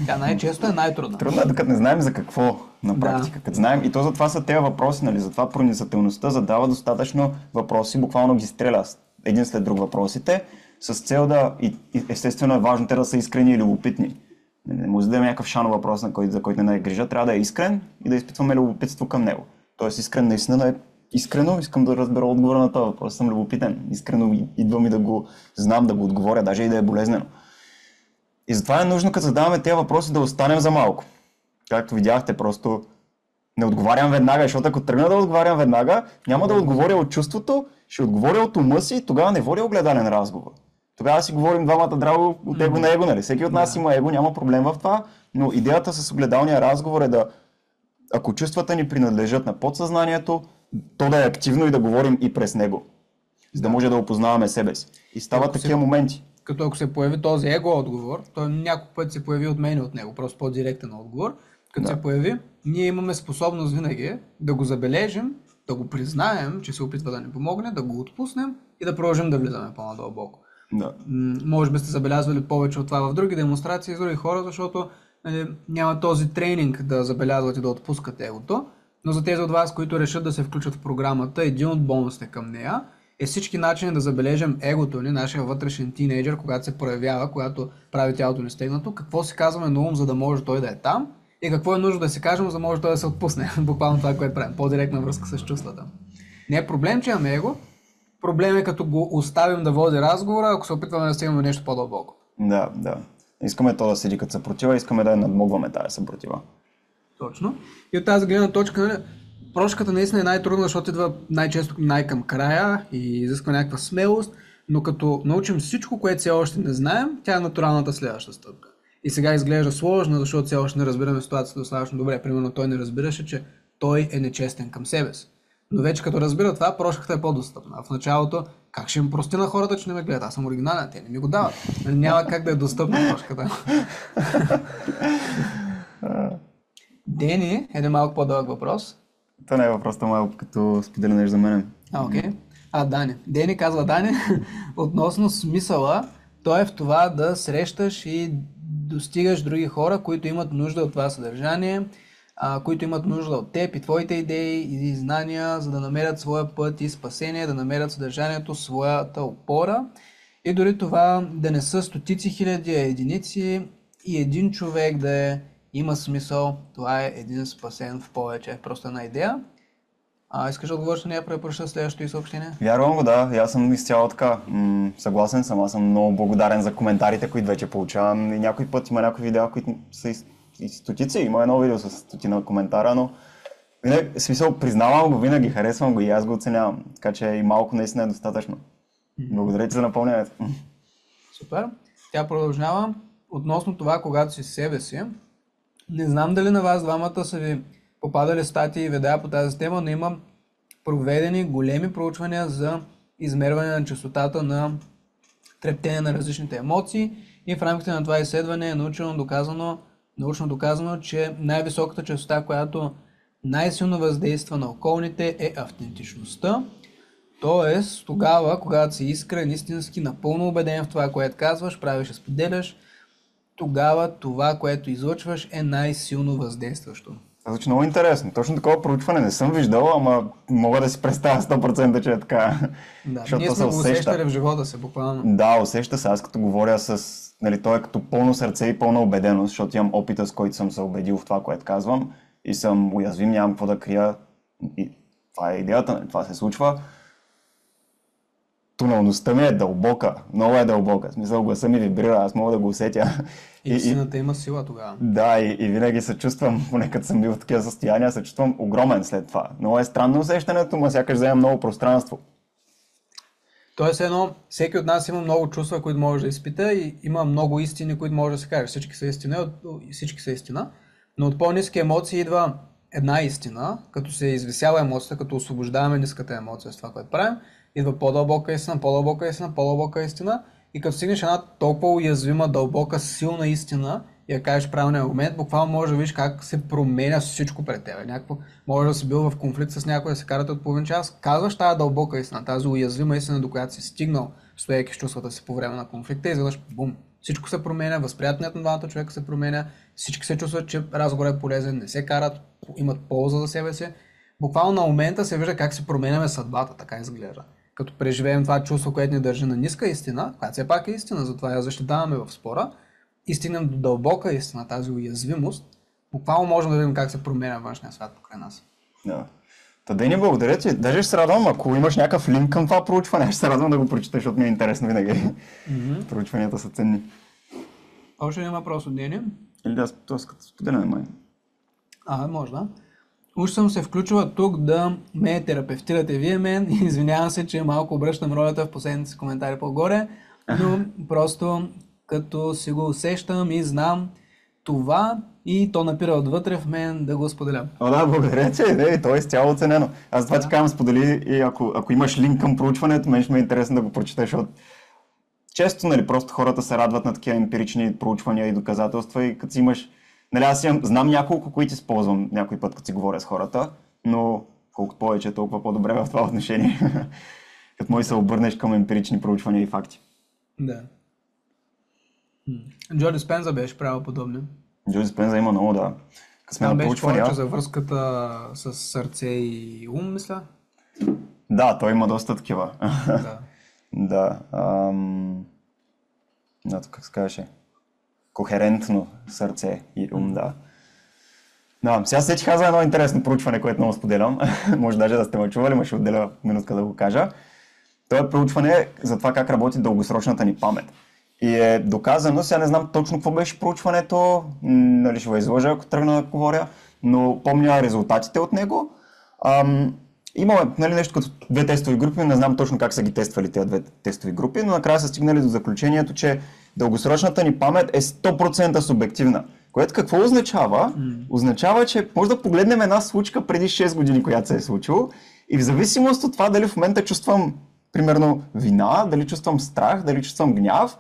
Тя най-често е най-трудна. Трудно е, докато не знаем за какво на практика. Като знаем, и то затова са тези въпроси, нали? Затова проницателността задава достатъчно въпроси, буквално ги стреля един след друг въпросите, с цел да, и естествено е важно те да са искрени и любопитни. Не може да има някакъв шано въпрос, за който не е грижа, трябва да е искрен и да изпитваме любопитство към него. Тоест искрен наистина да е искрено, искам да разбера отговора на този въпрос, съм любопитен. Искрено идвам и да го знам, да го отговоря, даже и да е болезнено. И затова е нужно, като задаваме тези въпроси, да останем за малко. Както видяхте, просто не отговарям веднага, защото ако тръгна да отговарям веднага, няма да отговоря от чувството, ще отговоря от ума си и тогава не водя огледален разговор. Тогава си говорим двамата драго от его на его, нали? Всеки от нас има его, няма проблем в това, но идеята с огледалния разговор е да, ако чувствата ни принадлежат на подсъзнанието, то да е активно и да говорим и през него, за да може да опознаваме себе си. И стават такива моменти. Като ако се появи този его отговор, той няколко пъти се появи от мен и от него, просто по-директен отговор. Като се появи, ние имаме способност винаги да го забележим, да го признаем, че се опитва да ни помогне, да го отпуснем и да продължим да влизаме по-надълбоко. Да. Може би сте забелязвали повече от това в други демонстрации с други хора, защото няма този тренинг да забелязват и да отпускат егото, но за тези от вас, които решат да се включат в програмата, един от бонусите към нея е всички начини да забележим егото ни, нашия вътрешен тинейджър, когато се проявява, когато прави тялото ни стегнато, какво си казваме на ум, за да може той да е там и какво е нужно да си кажем, за да може той да се отпусне. Буквално това, което правим. По-директна връзка с чувствата. Не е проблем, че имаме его. Проблем е като го оставим да води разговора, ако се опитваме да стигнем нещо по-дълбоко. Да. Искаме то да седи като съпротива, искаме да я надмогваме тази съпротива. Точно. И от тази гледна точка, прошката наистина е най-трудна, защото идва най-често най-към края и изисква някаква смелост, но като научим всичко, което все още не знаем, тя е натуралната следваща стъпка. И сега изглежда сложно, защото все още не разбираме ситуацията достатъчно добре. Примерно той не разбираше, че той е нечестен към себе си. Но вече като разбира това, прошката е по-достъпна. В началото, как ще им прости на хората, че не ме гледат? Аз съм оригинален, те не ми го дават. Няма как да е достъпна прошката. Дени, един малко по-дълъг въпрос. Това не е въпрос, това малко като споделя нещо за мене. Окей. Дани. Дени казва Дани, относно смисъла, то е в това да срещаш и достигаш други хора, които имат нужда от това съдържание, които имат нужда от теб и твоите идеи и знания, за да намерят своя път и спасение, да намерят съдържанието, своята опора. И дори това да не са стотици хиляди, а единици и един човек да има смисъл, това е един спасен в повече. Просто една идея. Искаш да отговориш на нея, препоръча следващото и съобщение? Вярвам го, да. И аз съм изцяло така. Съгласен съм. Аз съм много благодарен за коментарите, които вече получавам. И някой път има някои видеа, които са и стотици. Има едно видео с стотина коментара, но винаги, смисъл, признавам го, винаги харесвам го и аз го оценявам. Така че и малко наистина е достатъчно. Благодаря ти за напълнението. Супер. Тя продължава. Относно това, когато си себе си, не знам дали на вас двамата са ви попадали статии и видеа по тази тема, но има проведени големи проучвания за измерване на честотата на трептене на различните емоции и в рамките на това изследване е научно доказано, че най-високата честота, която най-силно въздейства на околните е автентичността. Тоест, тогава, когато си искрен, истински, напълно убеден в това, което казваш, правиш и споделяш, тогава това, което излъчваш е най-силно въздействащо. Звучи много интересно. Точно такова проучване не съм виждал, ама мога да си представя 100%, че е така. Да, ние сме го усещали в живота си, буквално. Да, усеща се. Аз като говоря с... Нали, той е като пълно сърце и пълна убеденост, защото имам опита, с който съм се убедил в това, което казвам и съм уязвим, нямам какво да крия. И това е идеята, нали? Това се случва. Тоналността ми е дълбока, много е дълбока. В смисъл, гласа ми вибрира, аз мога да го усетя. И истината има сила тогава. Да, и винаги се чувствам, поне като съм бил в такива състояния, се чувствам огромен след това. Много е странно усещането, но сякаш взема много пространство. Тоест всеки от нас има много чувства, които може да изпита и има много истини, които може да се каже. Всички са истина, но от по-ниски емоции идва една истина, като се извисява емоцията, като освобождаваме ниската емоция с това, което правим, идва по-дълбока истина, по-дълбока истина, по-дълбока истина и като стигнеш една толкова уязвима, дълбока, силна истина и я кажеш в правилния момент, буквално можеш да видиш как се променя всичко пред тебе. Може да си бил в конфликт с някой, да се карате от половин час, казваш тази дълбока истина, тази уязвима истина, до която си стигнал, стоейки с чувствата си по време на конфликта и изведнъж бум. Всичко се променя, възприятието на двамата човека се променя, всички се чувстват, че разговорът е полезен, не се карат, имат полза за себе си. Буквално на момента се вижда как се променяме съдбата, така изглежда. Като преживеем това чувство, което ни държи на ниска истина, която все пак е истина, затова я защитаваме в спора, и стигнем до дълбока истина, тази уязвимост, буквално можем да видим как се променя външния свят покрай нас. Да. Дени, благодаря ти. Даже ще се радвам, ако имаш някакъв линк към това проучване, ще се радвам да го прочиташ, защото ми е интересно винаги. Проучванията са ценни. Още един въпрос от Дени. Или да споделяме май. Може да. Уж съм се включила тук да ме терапевтирате вие мен и извинявам се, че малко обръщам ролята в последните си коментари по-горе, но просто като си го усещам и знам това и то напира отвътре в мен да го споделям. Да, благодаря ти, то е изцяло оценено. Аз това ти казвам, сподели и ако имаш линк към проучването, мен ще ми е интересно да го прочетеш, защото често, нали, просто хората се радват на такива емпирични проучвания и доказателства и като си имаш... Нали, аз знам няколко, които използвам някой път, като си говоря с хората, но колкото повече, толкова по-добре в това отношение. Като може се обърнеш към емпирични проучвания и факти. Да. Джо Диспенза беше правил подобни. Джо Диспенза има много, да. Там беше повече за връзката с сърце и ум, мисля. Да, той има доста такива. Да. Да. Как се казваше? Кохерентно сърце и ум, да. Да, сега сетих за едно интересно проучване, което много споделям. Може даже да сте ме чували, но ще отделя минутка да го кажа. Това е проучване за това как работи дългосрочната ни памет. И е доказано, сега не знам точно какво беше проучването, нали ще го изложа, ако тръгна да говоря, но помня резултатите от него. Имаме, нали, нещо като две тестови групи, не знам точно как са ги тествали тези две тестови групи, но накрая са стигнали до заключението, че дългосрочната ни памет е 100% субективна. Което какво означава? Означава, че може да погледнем една случка преди 6 години, която се е случила и в зависимост от това дали в момента чувствам примерно вина, дали чувствам страх, дали чувствам гняв,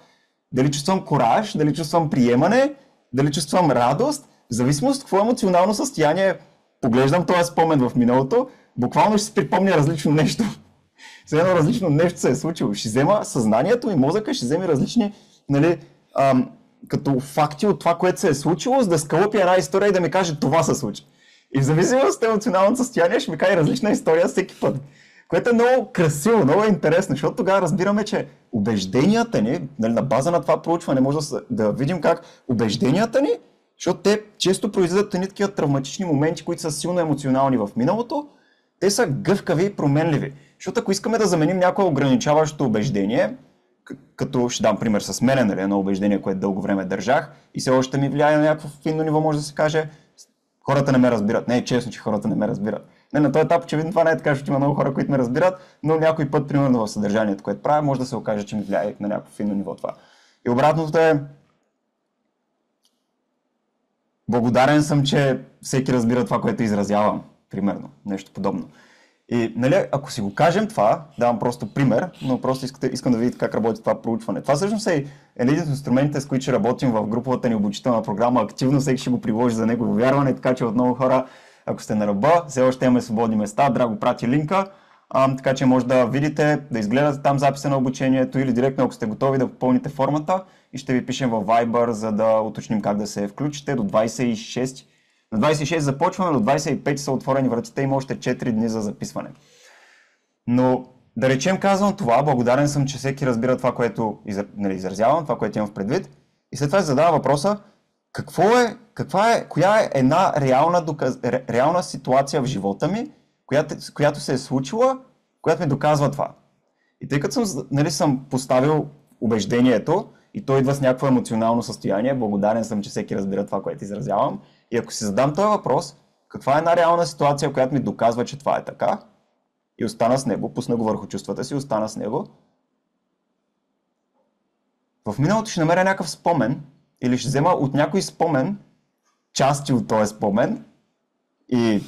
дали чувствам кораж, дали чувствам приемане, дали чувствам радост, в зависимост от какво емоционално състояние поглеждам този спомен в миналото, буквално ще си припомня различно нещо. За едно различно нещо се е случило. Ще взема съзнанието и мозъка, ще вземе различни, нали, като факти от това, което се е случило, за да скалъпи една история и да ми каже това се случи. И в зависимост от емоционалното състояние ще ми каже различна история всеки път. Което е много красиво, много интересно, защото тогава разбираме, че убежденията ни, нали, на база на това проучване може да видим как убежденията ни, защото те често произведат едни такива травматични моменти, които са силно емоционални в миналото, те са гъвкави и променливи. Защото ако искаме да заменим някое ограничаващо убеждение, като ще дам пример с мене, нали, едно убеждение, което дълго време държах и все още ми влияе на някакво финно ниво, може да се каже, хората не ме разбират. Не е честно, че хората не ме разбират. Не, на този етап очевидно това не е така, защото има много хора, които ме разбират, но някой път, примерно в съдържанието, което правя, може да се окаже, че ми влияе на някакво финно ниво това. И обратното е, благодарен съм, че всеки разбира това, което изразявам, примерно, нещо подобно. И нали, ако си го кажем това, давам просто пример, но просто искам да видите как работи това проучване. Това всъщност е един от инструментите, с които ще работим в груповата ни обучителна програма. Активно всеки ще го приложи за негово вярване, така че отново хора, ако сте на ръба, все още имаме свободни места, Драго прати линка, така че може да видите, да изгледате там записа на обучението или директно, ако сте готови да попълните формата и ще ви пишем във Viber, за да уточним как да се включите до 26. На 26 започваме, до 25 са отворени вратите, има още 4 дни за записване. Но да речем казвам това, благодарен съм, че всеки разбира това, което изразявам, това, което имам в предвид. И след това се задава въпроса, коя е една реална ситуация в живота ми, която се е случила, която ми доказва това. И тъй като съм поставил убеждението и то идва с някакво емоционално състояние, благодарен съм, че всеки разбира това, което изразявам. И ако си задам този въпрос, каква е една реална ситуация, която ми доказва, че това е така, и остана с него, пусна го върху чувствата си, остана с него, в миналото ще намеря някакъв спомен или ще взема от някой спомен части от този спомен и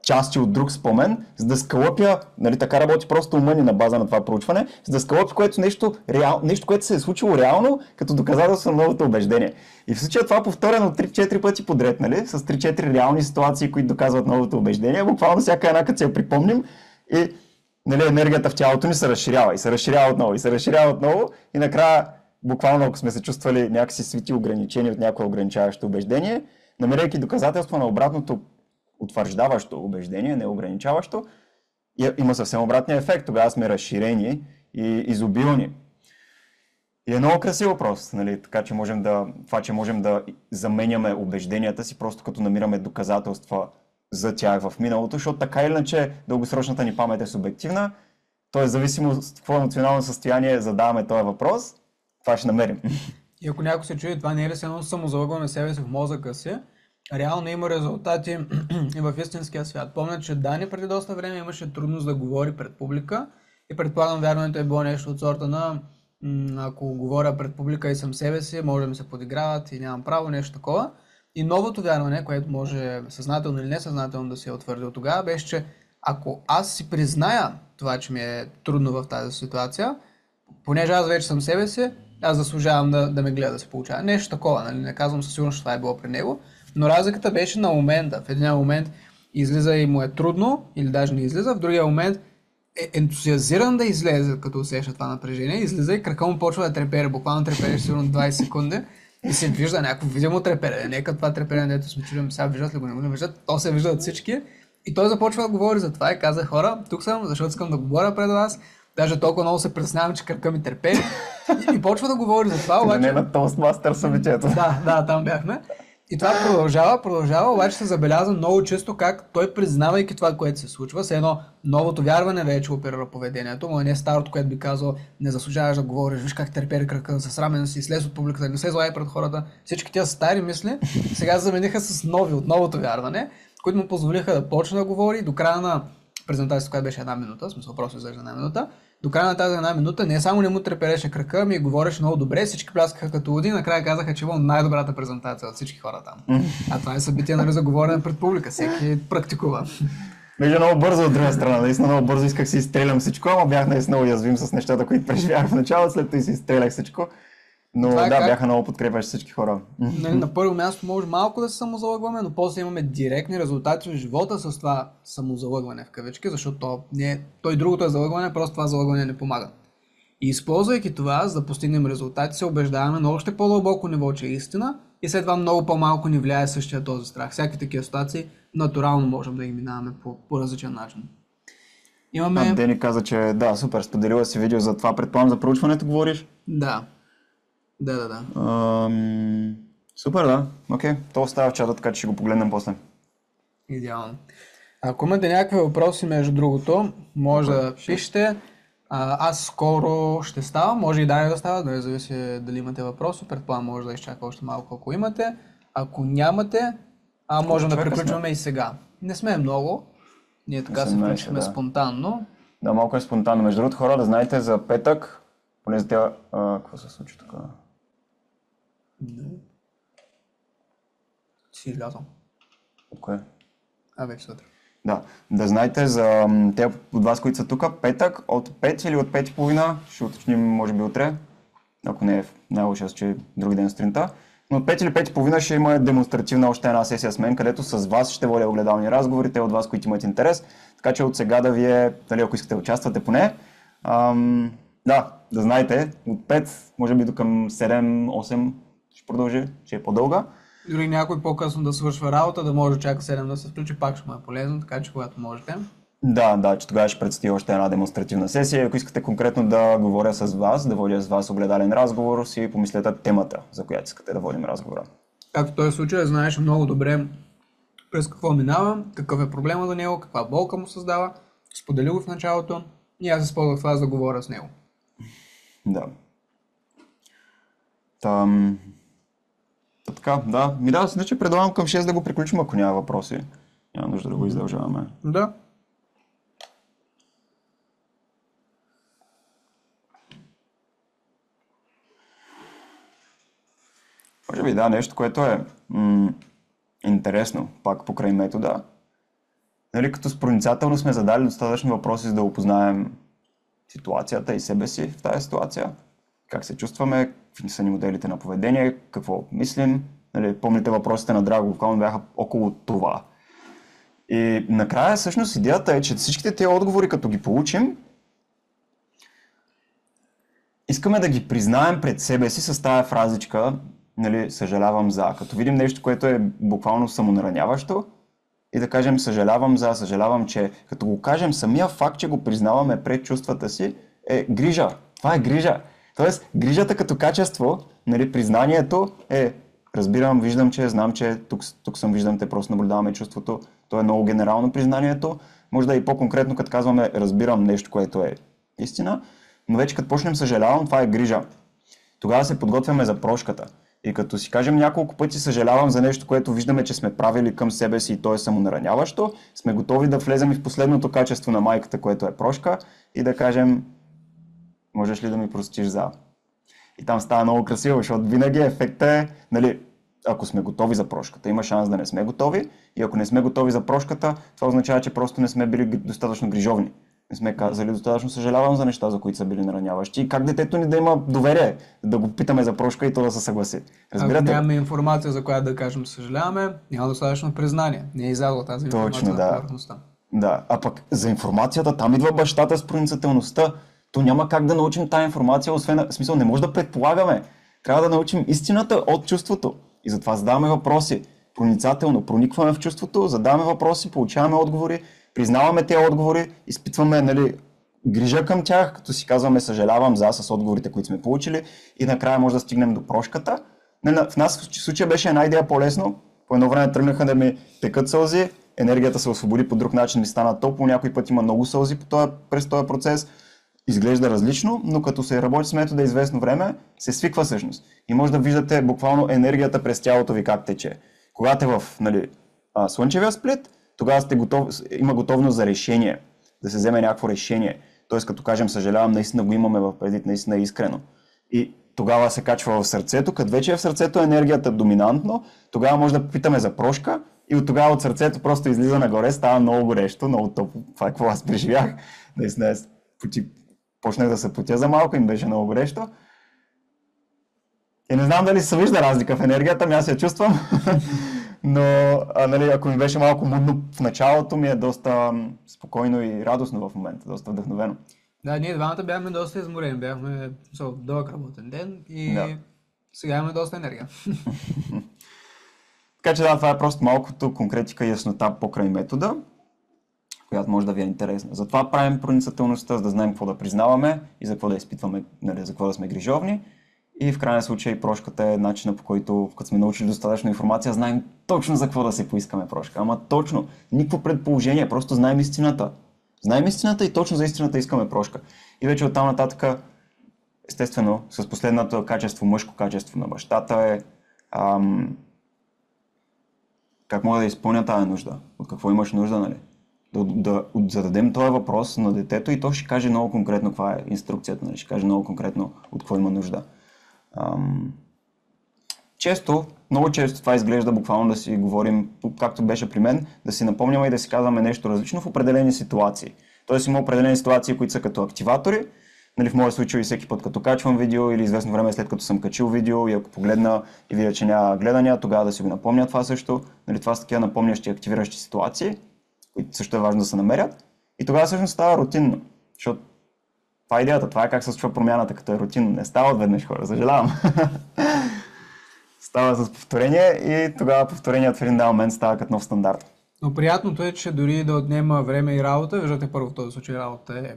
части от друг спомен, за да скалъпя, нали така работи просто ума ни на база на това проучване, за да скалъпя нещо, което се е случило реално, като доказателство на новото убеждение. И в случая това повторено 3-4 пъти подред, нали, с 3-4 реални ситуации, които доказват новото убеждение, буквално всяка една, като си я припомним и нали, енергията в тялото ни се разширява и се разширява отново и се разширява отново и накрая, буквално ако сме се чувствали някакси свити ограничени от някое ограничаващо убеждение, намирайки доказателство на обратното утвърждаващо убеждение, не ограничаващо, има съвсем обратния ефект. Тогава сме разширени и изобилни. И е много красив въпрос, нали? Така че че можем да заменяме убежденията си, просто като намираме доказателства за тях в миналото, защото така или иначе дългосрочната ни памет е субективна, т.е. зависимо от какво емоционално състояние задаваме този въпрос, това ще намерим. И ако някой се чуди, това не е ли едно самозалъгване на себе си в мозъка си, реално има резултати и в истинския свят. Помня, че Дани преди доста време имаше трудност да говори пред публика и предполагам вярването е било нещо от сорта на ако говоря пред публика и съм себе си, може да ми се подиграват и нямам право, нещо такова. И новото вярване, което може съзнателно или несъзнателно да се е утвърдил тогава, беше, че ако аз си призная това, че ми е трудно в тази ситуация, понеже аз вече съм себе си, аз заслужавам да ме гледа да се получава. Нещо такова, нали? Не казвам със сигурност, че това е било при него. Но разликата беше на момента. В един момент излиза и му е трудно, или даже не излиза, в другия момент е ентусиазиран да излезе, като усеща това напрежение, излиза и крака му почва да трепере, буквално трепере сигурно 20 секунди и се вижда някакво видимо трепере. Нека това трепере, дето сме чудим, сега виждат ли го, не го не виждат, то се вижда от всички и той започва да говори за това и каза: хора, тук съм, защото искам да говоря пред вас. Даже толкова много се притеснявам, че кръка ми трепери и почва да говори за това, обаче... Не на Toastmaster събитието. Да, там бяхме. И това продължава, обаче се забелязва много често как той, признавайки това, което се случва, с едно новото вярване вече оперира поведението, но не старото, което би казал: не заслужаваш да говориш, виж как търпери кръка, засрамен си, слез от публиката, не се злай пред хората. Всички тези стари мисли сега замениха с нови от новото вярване, които му позволиха да почне да говори до края на презентацията, която беше 1 минута, в смисъл просто изглежда 1 минута. До края на тази 1 минута не само не му трепереше кръка, ми говореше много добре, всички пляскаха като луди, накрая казаха, че има най-добрата презентация от всички хора там. А това е събитие, нали, за говорене пред публика, всеки практикува. Беше много бързо от друга страна, наистина много бързо исках си изстрелям всичко, ама бях наистина уязвим с нещата, които преживях в началото, след това си изстрелях всичко. Но да, бяха много подкрепящи всички хора. Нали, на първо място може малко да се самозалъгваме, но после имаме директни резултати в живота с това самозалъгване в кавички, защото той другото е залъгване, просто това залъгване не помага. И използвайки това, за да постигнем резултати, се убеждаваме на още по-дълбоко ниво, че е истина и след това много по-малко ни влияе същия този страх. Всяки такива ситуации натурално можем да ги минаваме по различен начин. Дени каза, че да, супер, споделила си видео за това, предполагам за проучването говориш? Да. Супер, да. Окей, то остава в чата, така че ще го погледнем после. Идеално. Ако имате някакви въпроси, между другото, може да пишете. Аз скоро ще ставам, може и да става, да зависи дали имате въпроси. Предполагам, може да изчака още малко, ако имате. Ако нямате, можем да приключваме и сега. Не сме много, ние така се включихме спонтанно. Да, малко е спонтанно. Между другото, хора, да знаете за петък, поне за тя, какво се случи така? Си излязъл. От кое? Вече сутрин. Да знаете за те от вас, които са тук, петък от 5 или от 5:30, ще уточним може би утре, ако не е в най-лошия случай други ден сутринта. Но от 5 или 5:30 ще има демонстративна още една сесия с мен, където с вас ще водя огледални разговори, те от вас, които имат интерес. Така че от сега да вие, дали ако искате да участвате поне, да знаете, от 5, може би до към 7-8 ще продължи, ще е по-дълга. Дори някой по-късно да свършва работа, да може да чака 7 да се включи, пак ще му е полезно, така че когато можете. Да, че тогава ще предстои още една демонстративна сесия. Ако искате конкретно да говоря с вас, да водя с вас огледален разговор, си помислете темата, за която искате да водим разговора. Както в този случай, знаеш много добре през какво минава, какъв е проблема за него, каква болка му създава, сподели го в началото и аз използвах това за да говоря с него. Да. Така, значи предлагам към 6 да го приключим, ако няма въпроси. Няма нужда да го издължаваме. Да. Може би нещо, което е интересно, пак покрай метода. Нали, като с проницателно сме задали достатъчно въпроси, за да опознаем ситуацията и себе си в тази ситуация. Как се чувстваме, какви са ни моделите на поведение, какво мислим. Нали, помните въпросите на Драго буквално бяха около това. И накрая всъщност идеята е, че всичките тези отговори, като ги получим, искаме да ги признаем пред себе си с тази фразичка, нали, съжалявам за. Като видим нещо, което е буквално самонараняващо и да кажем съжалявам за, съжалявам, че като го кажем, самия факт, че го признаваме пред чувствата си е грижа. Това е грижа. Тоест, грижата като качество, нали, признанието е разбирам, виждам, че знам, че тук съм, виждам те, просто наблюдаваме чувството. То е много генерално признанието. Може да е и по-конкретно, като казваме разбирам нещо, което е истина, но вече като почнем съжалявам, това е грижа. Тогава се подготвяме за прошката. И като си кажем няколко пъти съжалявам за нещо, което виждаме, че сме правили към себе си и то е самонараняващо, сме готови да влезем и в последното качество на майката, което е прошка, и да кажем можеш ли да ми простиш за. И там става много красиво, защото винаги ефектът е, нали, ако сме готови за прошката. Има шанс да не сме готови и ако не сме готови за прошката, това означава, че просто не сме били достатъчно грижовни. Не сме казали достатъчно съжалявам за неща, за които са били нараняващи. И как детето ни да има доверие, да го питаме за прошка и то да се съгласи. Разбирате? Ако нямаме информация, за която да кажем съжаляваме, няма достатъчно признание. Не е излязла тази информация точно, на повърхността. Да, а пък за информацията там идва бащата с проницателността. То няма как да научим тази информация, освен, в смисъл не може да предполагаме. Трябва да научим истината от чувството. И затова задаваме въпроси. Проницателно проникваме в чувството, задаваме въпроси, получаваме отговори, признаваме тези отговори, изпитваме, нали, грижа към тях, като си казваме съжалявам за с отговорите, които сме получили и накрая може да стигнем до прошката. В нас в случая беше една идея по-лесно. По едно време тръгнаха да ми текат сълзи, енергията се освободи по друг начин, ми стана топло, някой път има много сълзи през този процес. Изглежда различно, но като се работи с метода известно време, се свиква всъщност. И може да виждате буквално енергията през тялото ви как тече. Когато е в, нали, слънчевия сплит, тогава има готовност за решение, да се вземе някакво решение. Тоест като кажем съжалявам, наистина го имаме в предвид, наистина е искрено. И тогава се качва в сърцето, като вече е в сърцето енергията доминантно, тогава може да питаме за прошка и от тогава от сърцето просто излиза нагоре, става много горещо, много топло. Това е какво аз преживях. Наистина почнах да се потя за малко, им беше много горещо. И не знам дали се вижда разлика в енергията, аз я чувствам. Но нали, ако ми беше малко мудно в началото, ми е доста спокойно и радостно в момента, доста вдъхновено. Да, ние двамата бяхме доста изморени, бяхме дълъг работен ден и сега имаме доста енергия. Така че това е просто малкото конкретика и яснота покрай метода, която може да ви е интересна. Затова правим проницателността, за да знаем какво да признаваме и за какво да изпитваме, нали, за какво да сме грижовни. И в крайна случай прошката е начина, по който, като сме научили достатъчно информация, знаем точно за какво да си поискаме прошка. Ама точно, никакво предположение, просто знаем истината. Знаем истината и точно за истината искаме прошка. И вече оттам нататък, естествено, с последното качество, мъжко качество на бащата е как мога да изпълня тази нужда, от какво имаш нужда, нали? Да зададем този въпрос на детето и то ще каже много конкретно каква е инструкцията, нали? Ще каже много конкретно от какво има нужда. Често много често това изглежда буквално да си говорим, както беше при мен, да си напомняме и да си казваме нещо различно в определени ситуации. Тоест има определени ситуации, които са като активатори. Нали, в моя случай всеки път като качвам видео или известно време след като съм качил видео и ако погледна и видя, че няма гледания, тогава да си го напомня това също. Нали, това са такива напомнящи, активиращи ситуации, които също е важно да се намерят. И тогава всъщност става рутинно, защото това е идеята, това е как се случва промяната, като е рутинно. Не става отведнъж, хора, съжалявам. Става с повторение и тогава повторението в един момент става като нов стандарт. Но приятното е, че дори да отнема време и работа, виждате първо в този случай работа е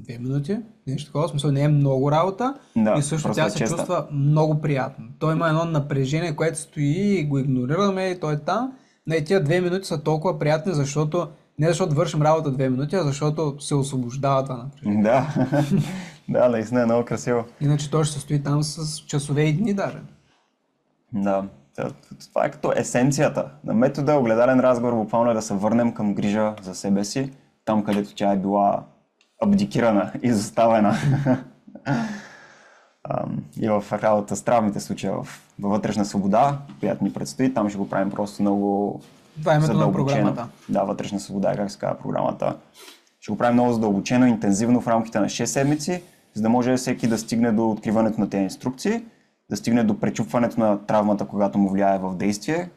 2 минути, нещо такова, в смисъл не е много работа и също тя се чувства много приятно. Той има едно напрежение, което стои и го игнорираме и той е там. И тия 2 минути са толкова приятни, защото не защото вършим работа 2 минути, а защото се освобождава това напрежение. Да, да, наистина е много красиво. Иначе той ще се стои там с часове и дни даже. Да, това е като есенцията на метода огледален разговор, буквално е да се върнем към грижа за себе си, там където тя е била абдикирана, изоставена. И в работа с травмите случая във вътрешна свобода, която ни предстои, там ще го правим просто много това е името на програмата. Да, вътрешна свобода е как се казва програмата. Ще го правим много задълбочено, интензивно в рамките на 6 седмици, за да може всеки да стигне до откриването на тези инструкции, да стигне до пречупването на травмата, когато му влияе в действие,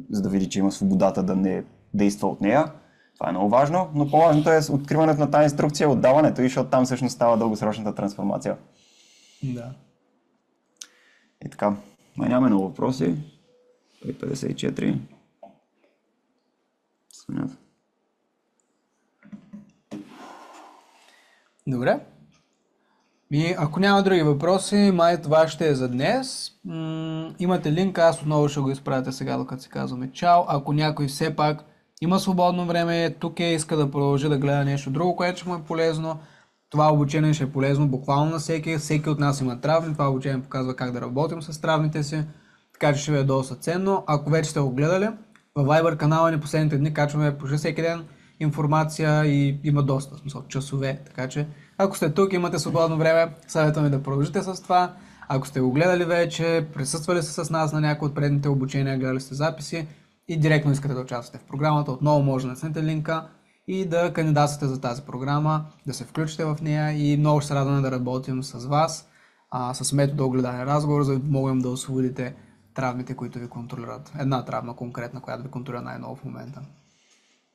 за да види, че има свободата да не действа от нея. Това е много важно, но по-важното е откриването на тази инструкция, отдаването и защото там всъщност става дългосрочната трансформация. Да. И така, нямаме много въпроси. 54. Добре. И ако няма други въпроси, май това ще е за днес. Имате линк, аз отново ще го изпратя сега, докато си казваме чао. Ако някой все пак има свободно време, тук иска да продължи да гледа нещо друго, което ще му е полезно, това обучение ще е полезно буквално на всеки. Всеки от нас има травми, това обучение показва как да работим с травмите си, така че ще ви е доста ценно. Ако вече сте го гледали, в Viber канала ни последните дни качваме почти всеки ден информация и има доста, в смисъл часове, така че ако сте тук, имате свободно време, съветваме да продължите с това. Ако сте го гледали вече, присъствали сте с нас на някои от предните обучения, гледали сте записи и директно искате да участвате в програмата, отново може да натиснете линка и да кандидатствате за тази програма, да се включите в нея и много ще се радваме да работим с вас, с метода огледален разговор, за да можем да освободите травмите, които ви контролират. Една травма конкретна, която ви контролира най-много в момента.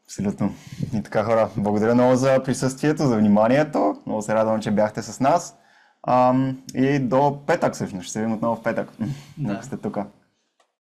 Абсолютно. И така, хора, благодаря много за присъствието, за вниманието. Много се радвам, че бяхте с нас. И до петък всъщност. Ще се видим отново в петък. Ако сте тук.